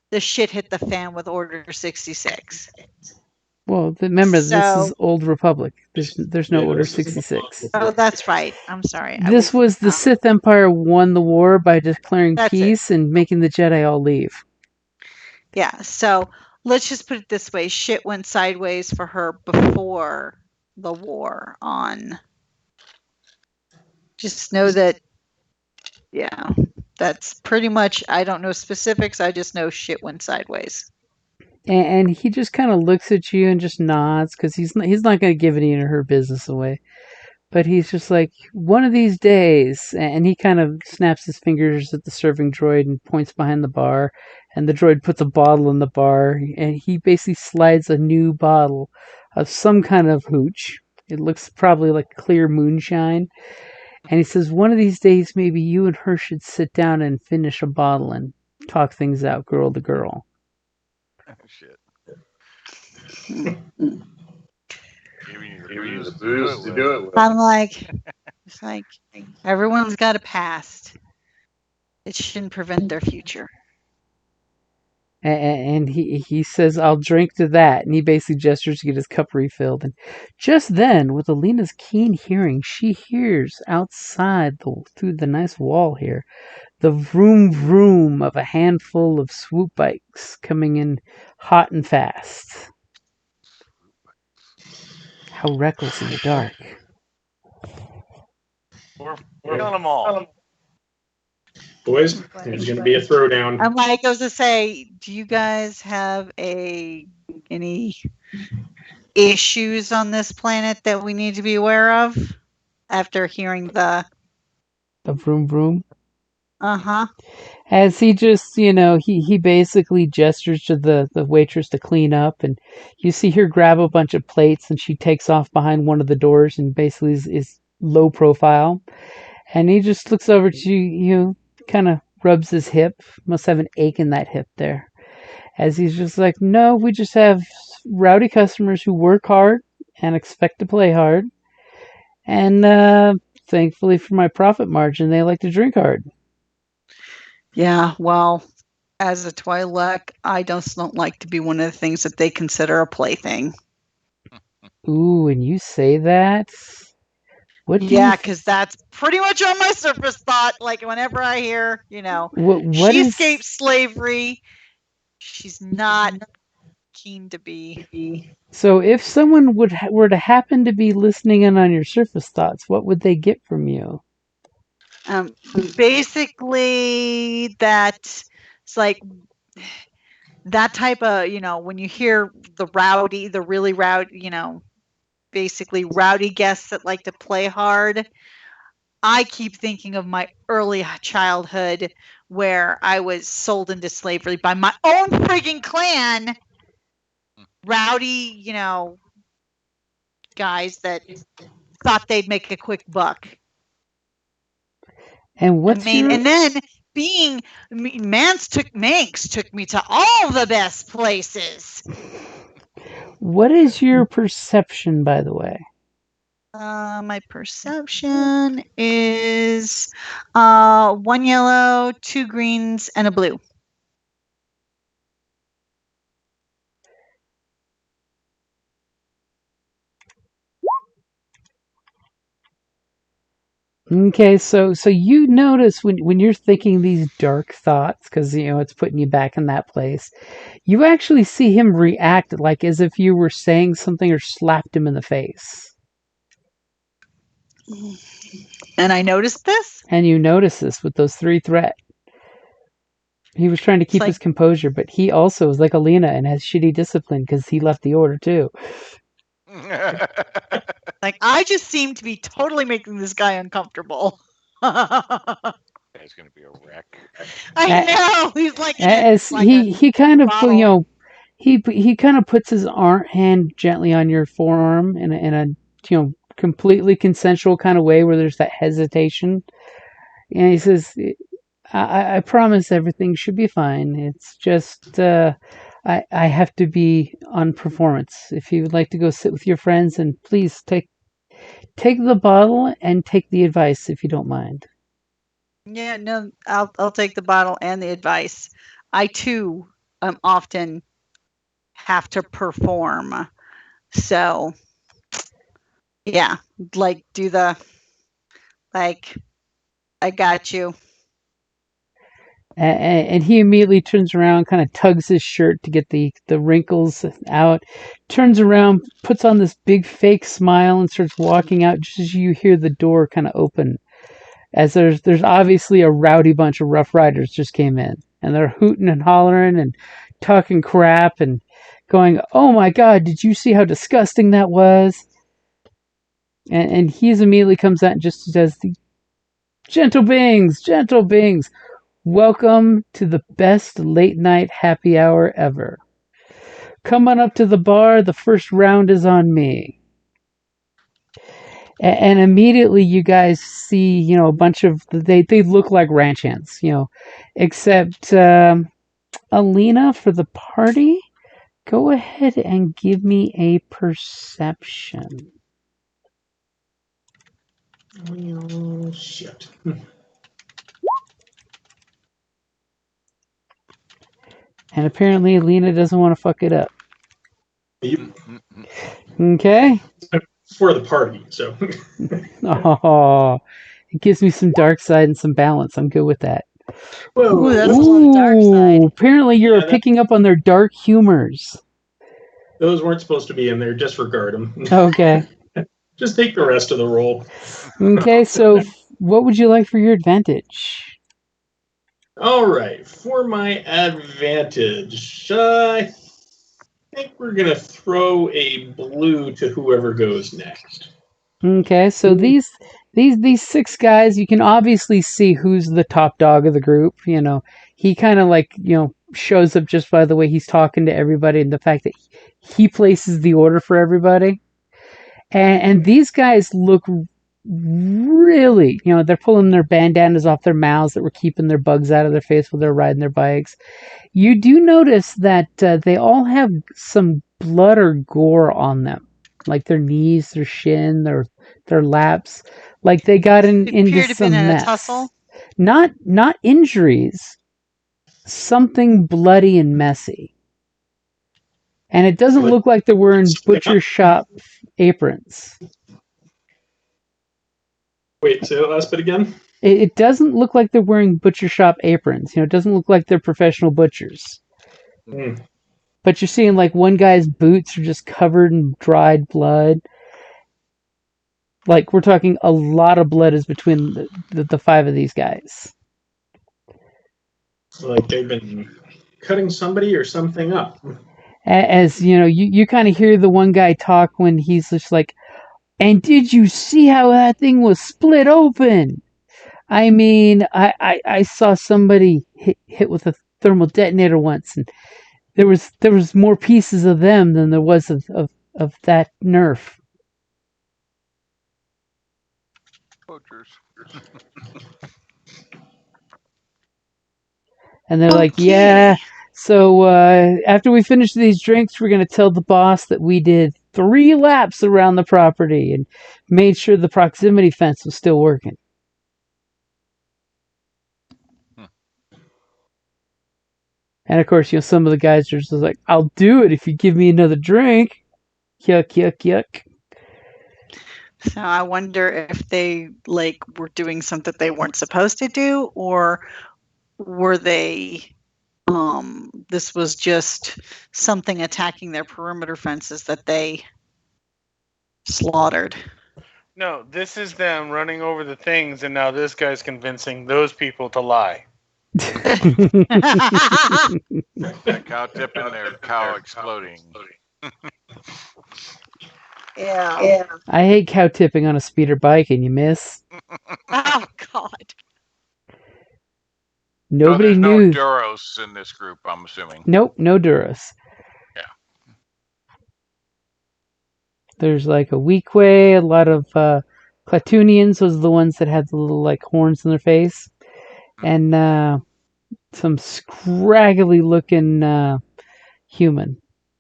the shit hit the fan with Order 66. Well, remember, this is So, Old Republic. There's no Yeah, Order this is not 66. oh, that's right. I'm sorry. This was the Sith Empire won the war by declaring That's it. peace and making the Jedi all leave. Yeah. So let's just put it this way: shit went sideways for her before the war. Just know that. Yeah, that's pretty much. I don't know specifics. I just know shit went sideways. And he just kind of looks at you and just nods because he's not going to give any of her business away. But he's just like, one of these days, and he kind of snaps his fingers at the serving droid and points behind the bar, and the droid puts a bottle in the bar, and he basically slides a new bottle of some kind of hooch. It looks probably like clear moonshine. And he says, one of these days, maybe you and her should sit down and finish a bottle and talk things out, girl to girl. Shit. Giving you the Give you booze the to do booze it to with. do it with. I'm like, it's like everyone's got a past. It shouldn't prevent their future. And he says, I'll drink to that. And he basically gestures to get his cup refilled. And just then, with Alina's keen hearing, she hears outside through the nice wall here the vroom vroom of a handful of swoop bikes coming in hot and fast. How reckless in the dark. We're killing them all. Boys, there's going to be a throwdown. I'm like, I was to say, do you guys have any issues on this planet that we need to be aware of after hearing the vroom vroom? Uh-huh. As he just, he basically gestures to the waitress to clean up, and you see her grab a bunch of plates, and she takes off behind one of the doors and basically is low profile. And he just looks over to you, kind of rubs his hip, must have an ache in that hip there. As he's just like, no, we just have rowdy customers who work hard and expect to play hard. And thankfully for my profit margin, they like to drink hard. Yeah, well, as a Twi'lek, I just don't like to be one of the things that they consider a plaything. Ooh, and you say that? What do Yeah, because that's pretty much on my surface thought. Like, whenever I hear, what she is... escaped slavery, she's not keen to be. So if someone were to happen to be listening in on your surface thoughts, what would they get from you? Basically, that it's like that type of, when you hear the really rowdy, basically rowdy guests that like to play hard. I keep thinking of my early childhood where I was sold into slavery by my own frigging clan. Rowdy, guys that thought they'd make a quick buck. And what's and then being Manx took me to all the best places. What is your perception, by the way? My perception is 1 yellow, 2 greens, and a blue. Okay, so you notice when you're thinking these dark thoughts, because it's putting you back in that place, you actually see him react like as if you were saying something or slapped him in the face. And I noticed this? And you notice this with those 3 threat. He was trying to keep his composure, but he also is like Alina and has shitty discipline because he left the order too. Like, I just seem to be totally making this guy uncomfortable. It's gonna be a wreck. I know. He's like, as like he kind of bottle. he kind of puts his hand gently on your forearm in a completely consensual kind of way where there's that hesitation, and he says, I promise everything should be fine. It's just I have to be on performance. If you would like to go sit with your friends, and please take the bottle and take the advice if you don't mind. Yeah, no, I'll take the bottle and the advice. I too often have to perform. So yeah, like do the like I got you. And he immediately turns around, kind of tugs his shirt to get the wrinkles out, turns around, puts on this big fake smile, and starts walking out just as you hear the door kind of open. As there's obviously a rowdy bunch of Rough Riders just came in, and they're hooting and hollering and talking crap and going, "Oh my God, did you see how disgusting that was?" And he immediately comes out and just says, gentle beings, welcome to the best late night happy hour ever. Come on up to the bar. The first round is on me." And immediately you guys see, a bunch of, they look like ranch hands, except Alina, for the party, go ahead and give me a perception. Oh, shit. And apparently Alina doesn't want to fuck it up. You- Okay. For the party, so. Oh, it gives me some dark side and some balance. I'm good with that. Whoa, Ooh, that's a little dark side. Apparently you're picking up on their dark humors. Those weren't supposed to be in there. Disregard them. Okay. Just take the rest of the roll. Okay, so what would you like for your advantage? All right, for my advantage, I think we're gonna throw a blue to whoever goes next. Okay, so these 6 guys, you can obviously see who's the top dog of the group. He kind of shows up just by the way he's talking to everybody and the fact that he places the order for everybody. And these guys look really, they're pulling their bandanas off their mouths that were keeping their bugs out of their face while they're riding their bikes. You do notice that they all have some blood or gore on them, like their knees, their shin, their laps, like they got into some mess. A tussle? Not injuries, something bloody and messy. And it doesn't look like they're wearing butcher shop aprons. Wait, say that last bit again? It doesn't look like they're wearing butcher shop aprons. It doesn't look like they're professional butchers. Mm. But you're seeing like one guy's boots are just covered in dried blood. Like we're talking a lot of blood is between the 5 of these guys. Like they've been cutting somebody or something up. As you kind of hear the one guy talk when he's just like, "And did you see how that thing was split open? I mean, I saw somebody hit with a thermal detonator once, and there was more pieces of them than there was of that Nerf." Poachers. And they're like, Okay. yeah. So after we finish these drinks, we're going to tell the boss that we did 3 laps around the property and made sure the proximity fence was still working. And of course, some of the guys are just like, I'll do it if you give me another drink. Yuck, yuck, yuck. So I wonder if they were doing something they weren't supposed to do, or were they this was just something attacking their perimeter fences that they slaughtered. No, this is them running over the things, and now this guy's convincing those people to lie. That cow tipping, their cow exploding. Yeah. I hate cow tipping on a speeder bike, and you miss. Oh God. Nobody there's knew. no Duros in this group, I'm assuming. Nope, no Duros. Yeah. There's like a Weequay, a lot of Clatoonians, those are the ones that had the little horns in their face, and some scraggly looking human.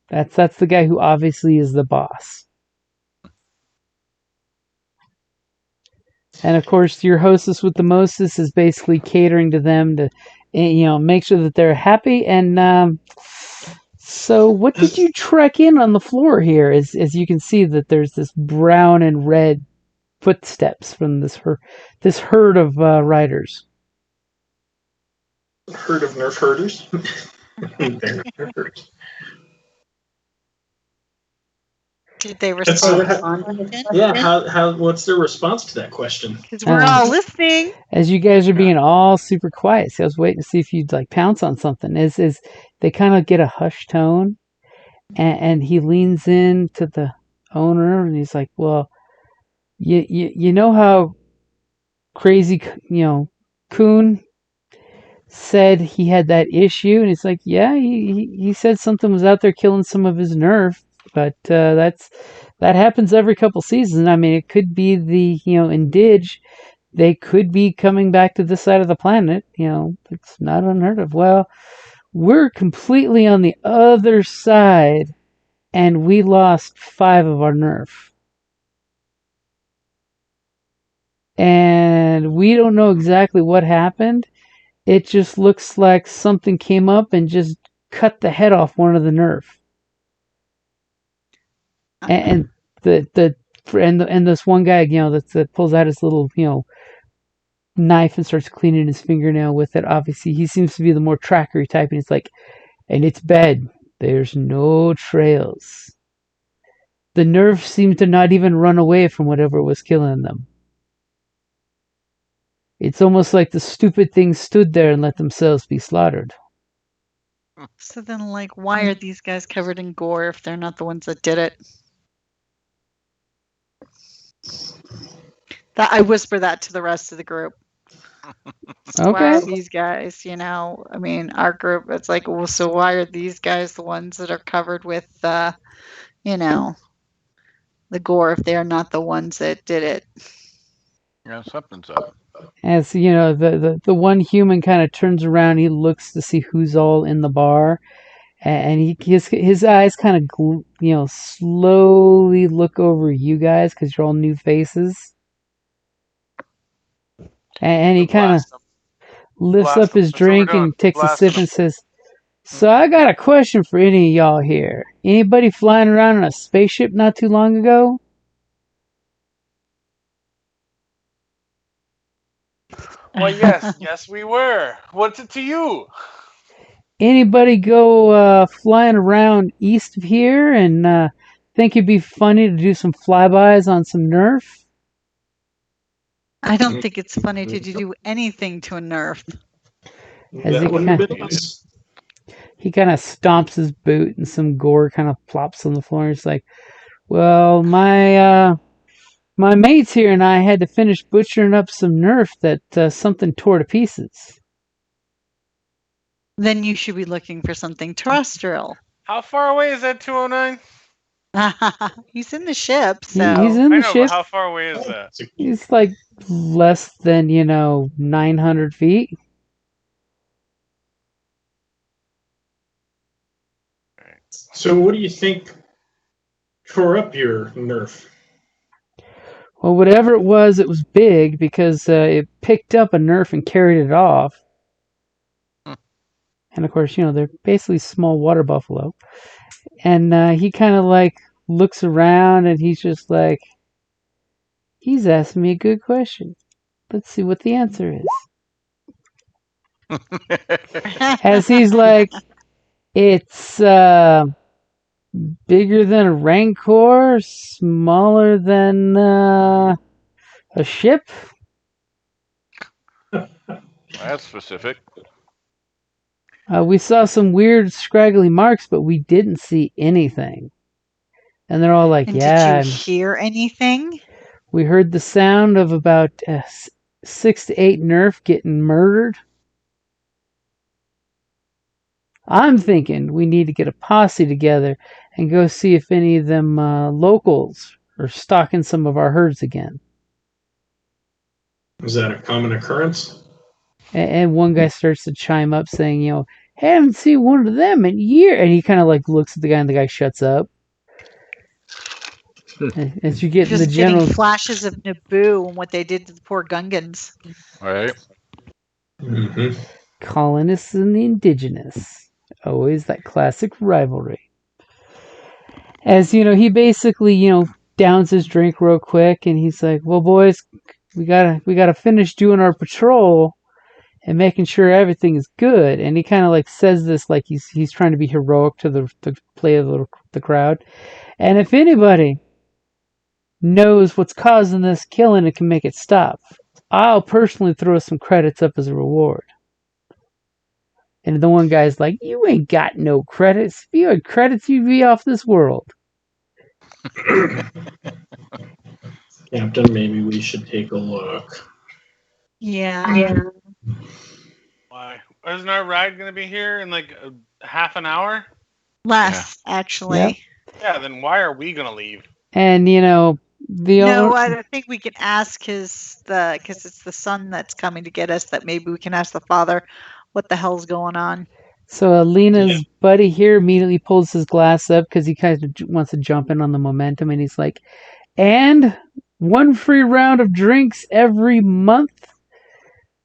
That's the guy who obviously is the boss. And of course, your hostess with the mostest is basically catering to them to, make sure that they're happy. And so, what did you trek in on the floor here? As you can see, that there's this brown and red footsteps from this herd of riders. Herd of nerf herders. They're nerf herders. Did they So respond? yeah, how what's their response to that question? Because we're all listening. As you guys are being all super quiet, so I was waiting to see if you'd pounce on something. Is they kind of get a hushed tone, and he leans in to the owner and he's like, "Well, you know how crazy Coon said he had that issue," and he's like, "Yeah, he said something was out there killing some of his nerf, but that happens every couple seasons. I mean, it could be the Indige." They could be coming back to this side of the planet. It's not unheard of. Well, we're completely on the other side, and we lost 5 of our nerf. And we don't know exactly what happened. It just looks like something came up and just cut the head off one of the nerf. And this one guy, that pulls out his little, knife and starts cleaning his fingernail with it. Obviously, he seems to be the more trackery type, and he's like, and it's bad. There's no trails. The nerfs seem to not even run away from whatever was killing them. It's almost like the stupid things stood there and let themselves be slaughtered. So then, why are these guys covered in gore if they're not the ones that did it? I whisper that to the rest of the group. So why are these guys, I mean, our group, it's like, well, so why are these guys the ones that are covered with, the gore if they are not the ones that did it? Yeah, something's up. As the one human kind of turns around, he looks to see who's all in the bar, and his eyes kind of slowly look over you guys because you're all new faces, and he kind of lifts up his drink and takes a sip and says, "So I got a question for any of y'all here. Anybody flying around in a spaceship not too long ago?" Well, yes, we were. What's it to you? Anybody go flying around east of here and think it'd be funny to do some flybys on some nerf? I don't think it's funny to do anything to a nerf. He kind of stomps his boot and some gore kind of plops on the floor. He's like, "Well, my mates here and I had to finish butchering up some nerf that something tore to pieces." Then you should be looking for something terrestrial. How far away is that 209? He's in the ship, so he's in the ship. But how far away is that? He's like less than 900 feet. So, what do you think tore up your Nerf? Well, whatever it was big because it picked up a Nerf and carried it off. Hmm. And of course, they're basically small water buffalo. And he kind of like looks around and he's just like, he's asking me a good question. Let's see what the answer is. As he's like, it's bigger than a Rancor, smaller than a ship. That's specific. We saw some weird scraggly marks, but we didn't see anything. And they're all like, And yeah. did you hear anything? We heard the sound of about 6 to 8 Nerf getting murdered. I'm thinking we need to get a posse together and go see if any of them locals are stalking some of our herds again. Is that a common occurrence? And one guy starts to chime up saying, haven't seen one of them in years. And he kind of like looks at the guy and the guy shuts up. As you get in the Just general... getting flashes of Naboo and what they did to the poor Gungans. Right. Mm-hmm. Colonists and the indigenous. Always that classic rivalry. As, he basically, downs his drink real quick and he's like, well, boys, we gotta finish doing our patrol and making sure everything is good. And he kind of like says this like he's trying to be heroic to the play of the crowd. And if anybody knows what's causing this killing and can make it stop, I'll personally throw some credits up as a reward. And the one guy's like, you ain't got no credits. If you had credits, you'd be off this world. Captain, maybe we should take a look. Yeah. Why? Isn't our ride going to be here in like half an hour? Less, actually. Yep. Yeah, then why are we going to leave? And, No, I don't think we can ask because it's the son that's coming to get us, that maybe we can ask the father what the hell's going on. So Alina's buddy here immediately pulls his glass up because he kind of wants to jump in on the momentum, and he's like, and 1 free round of drinks every month,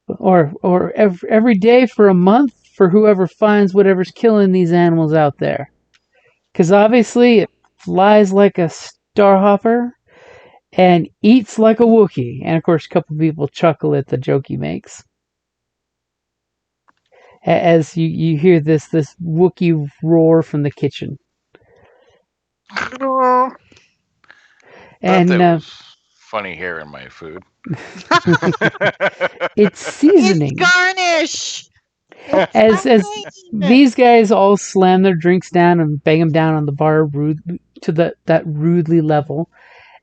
or every day for a month for whoever finds whatever's killing these animals out there. Because obviously it flies like a starhopper and eats like a Wookiee. And of course, a couple people chuckle at the joke he makes. As you hear this Wookiee roar from the kitchen. And there was funny hair in my food. It's seasoning. It's garnish. As these guys all slam their drinks down and bang them down on the bar to that rudely level,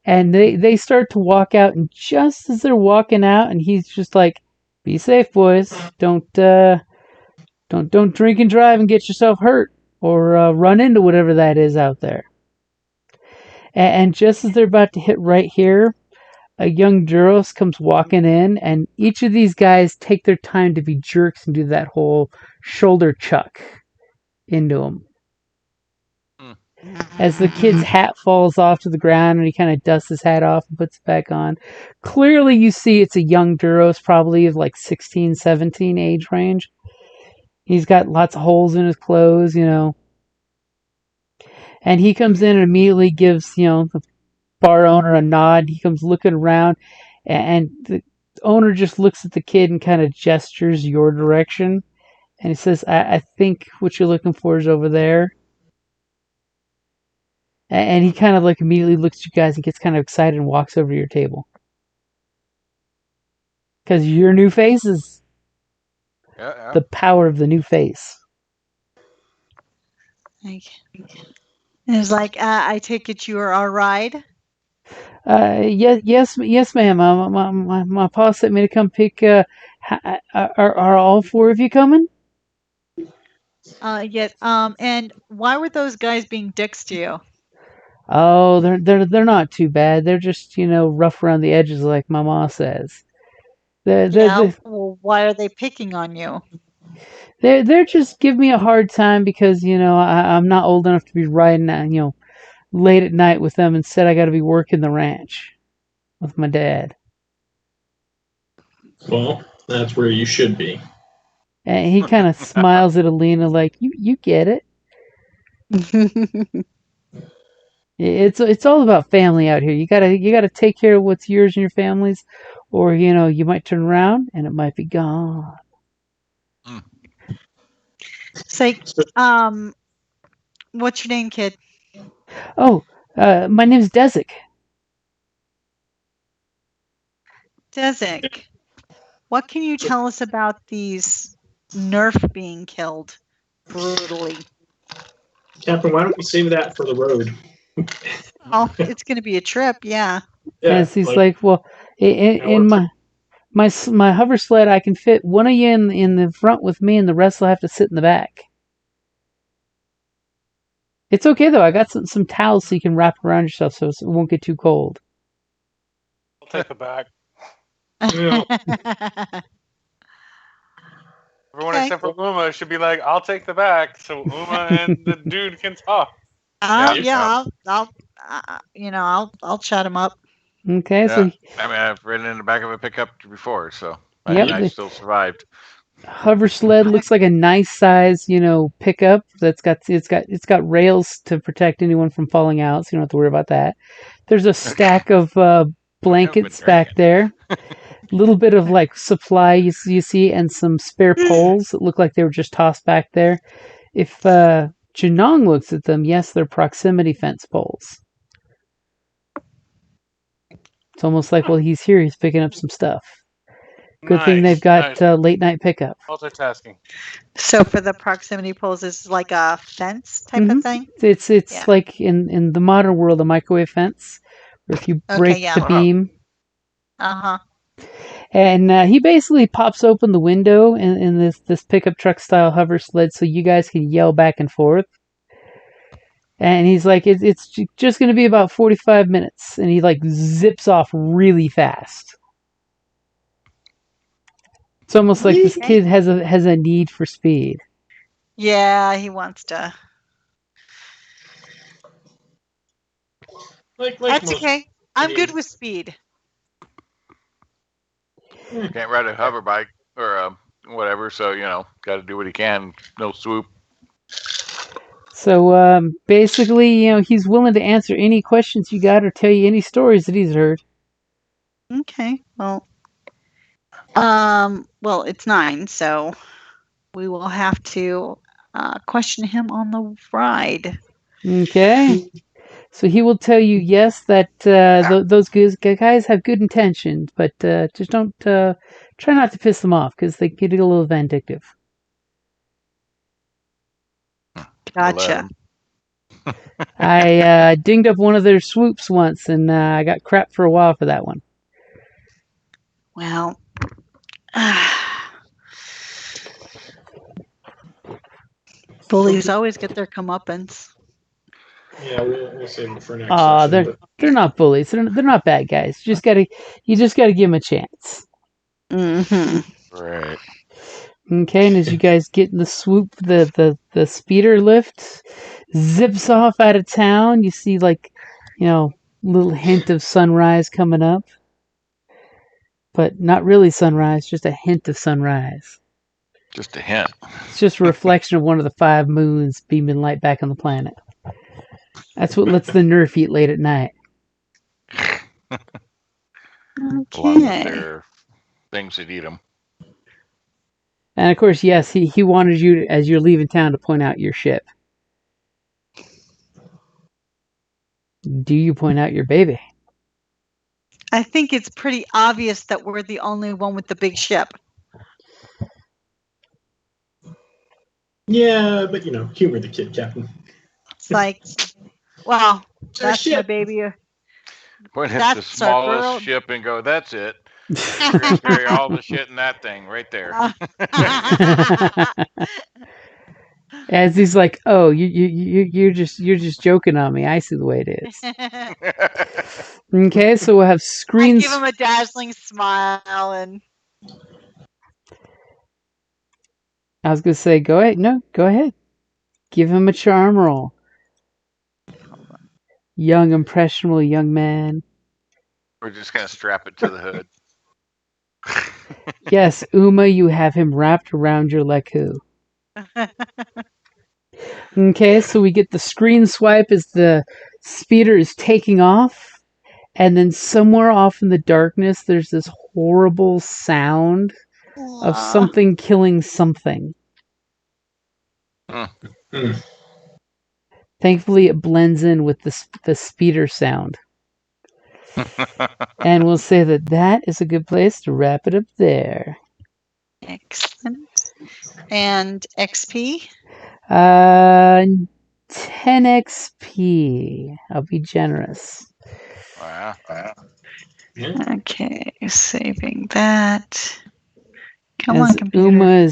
and they start to walk out, and just as they're walking out, and he's just like, "Be safe, boys. Don't drink and drive and get yourself hurt or run into whatever that is out there." And just as they're about to hit right here, a young Duros comes walking in, and each of these guys take their time to be jerks and do that whole shoulder chuck into him. As the kid's hat falls off to the ground and he kind of dusts his hat off and puts it back on. Clearly you see it's a young Duros, probably of like 16, 17 age range. He's got lots of holes in his clothes, And he comes in and immediately gives, the bar owner a nod. He comes looking around, and the owner just looks at the kid and kind of gestures your direction. And he says, I think what you're looking for is over there. And he kind of like immediately looks at you guys and gets kind of excited and walks over to your table. Because your new faces. Yeah. The power of the new face. It's like, I take it you are our ride? Yes, ma'am. My pa sent me to come pick. Are all 4 of you coming? Yes. And why were those guys being dicks to you? Oh, they're not too bad. They're just rough around the edges, like my ma says. Well, why are they picking on you? They're just giving me a hard time because I'm not old enough to be riding late at night with them. Instead, I got to be working the ranch with my dad. Well, that's where you should be. And he kind of smiles at Alina like, you get it. It's all about family out here. You gotta take care of what's yours and your family's, or you might turn around and it might be gone. Say, what's your name, kid? Oh, my name's Desic. Desic. What can you tell us about these Nerf being killed brutally? Captain, why don't we save that for the road? Oh, it's going to be a trip, yeah. As he's like, well, in my hover sled, I can fit one of you in the front with me, and the rest will have to sit in the back. It's okay though. I got some towels so you can wrap around yourself so it won't get too cold. I'll take the back. Yeah. Everyone Okay. except for Uma should be like, "I'll take the back," so Uma and the dude can talk. Yeah, I'll chat him up. Okay, Yeah. so I mean, I've ridden in the back of a pickup before, so Yep. I still survived. hover sled looks like a nice size, pickup that's got rails to protect anyone from falling out, so you don't have to worry about that. There's a stack of blankets back there. A little bit of like supply you see, and some spare poles that look like they were just tossed back there. If Janong looks at them, yes, they're proximity fence poles. It's almost like, well, he's here, he's picking up some stuff. Good thing they've got late night pickup. Multitasking. So for the proximity poles, is like a fence type of thing? It's Yeah. like in the modern world, a microwave fence, where if you break the beam. Uh-huh. And he basically pops open the window in this pickup truck style hover sled so you guys can yell back and forth. And he's like, it's just going to be about 45 minutes. And he like zips off really fast. It's almost like this kid has a need for speed. Yeah, he wants to. That's okay. I'm good with speed. Can't ride a hover bike or whatever, so got to do what he can. No swoop. So basically, he's willing to answer any questions you got or tell you any stories that he's heard. Okay. Well, it's 9, so we will have to question him on the ride. Okay. So he will tell you, yes, that those guys have good intentions, but just don't try not to piss them off because they get a little vindictive. Gotcha. I dinged up one of their swoops once, and I got crap for a while for that one. Well, bullies always get their comeuppance. Yeah, we'll save them for next session. They're not bullies. They're not bad guys. You just gotta give them a chance. Mm-hmm. Right. Okay, and as you guys get in the swoop, the speeder lift zips off out of town. You see little hint of sunrise coming up. But not really sunrise, just a hint of sunrise. Just a hint. It's just a reflection of one of the 5 moons beaming light back on the planet. That's what lets the Nerf eat late at night. Along with their things that eat them. And of course, yes, he wanted you, as you're leaving town, to point out your ship. Do you point out your baby? I think it's pretty obvious that we're the only one with the big ship. Yeah, but humor the kid, Captain. It's like, well, that's my baby. Point at the smallest ship and go, that's it. We're going to carry all the shit in that thing right there. As he's like, oh, you're just joking on me. I see the way it is. Okay, so we'll have screens. I give him a dazzling smile and. I was gonna say, go ahead. No, go ahead. Give him a charm roll. Young, impressionable young man. We're just gonna strap it to the hood. Yes, Uma, you have him wrapped around your leku. Okay, so we get the screen swipe as the speeder is taking off, and then somewhere off in the darkness, there's this horrible sound of something killing something. Mm. Thankfully, it blends in with the speeder sound. And we'll say that is a good place to wrap it up there. Excellent. And XP? 10 XP. I'll be generous. Wow. Okay, saving that. Come on, As computer. Uma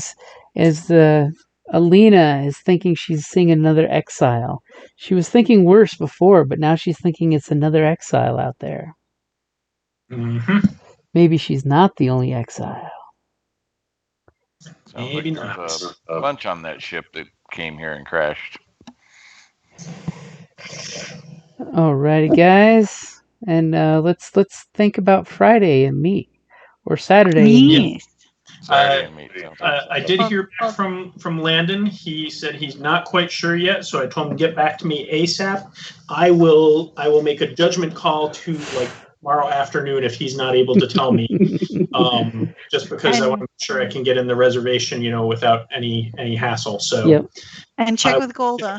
as the Alina is thinking she's seeing another exile. She was thinking worse before, but now she's thinking it's another exile out there. Mm-hmm. Maybe she's not the only exile. Sounds Maybe like not. there's a bunch on that ship that came here and crashed. Alrighty, guys, and let's think about Friday and meet, or Saturday and meet. Yes. Saturday and meet. Sounds good. I did hear back from Landon. He said he's not quite sure yet, so I told him to get back to me ASAP. I will make a judgment call to like tomorrow afternoon if he's not able to tell me. Just because I want to make sure I can get in the reservation, without any hassle. So Yep. And check with Golda.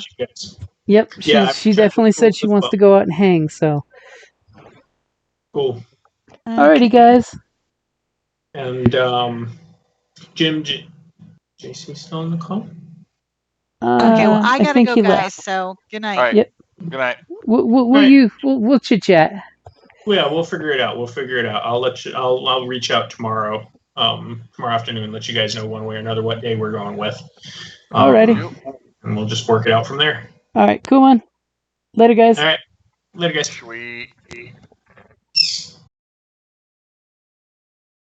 Yep. Yeah, She definitely said she wants to go out and hang. So. Cool. Alrighty, guys. And Jim, JC still on the call? Okay, well, I gotta think go, he guys. left. So good night. All right. Yep. Good night. We'll chit chat. Yeah, we'll figure it out. I'll let you. I'll reach out tomorrow. Tomorrow afternoon, let you guys know one way or another what day we're going with. Alrighty. And we'll just work it out from there. All right, cool, man. Later, guys. All right, later, guys. Sweet.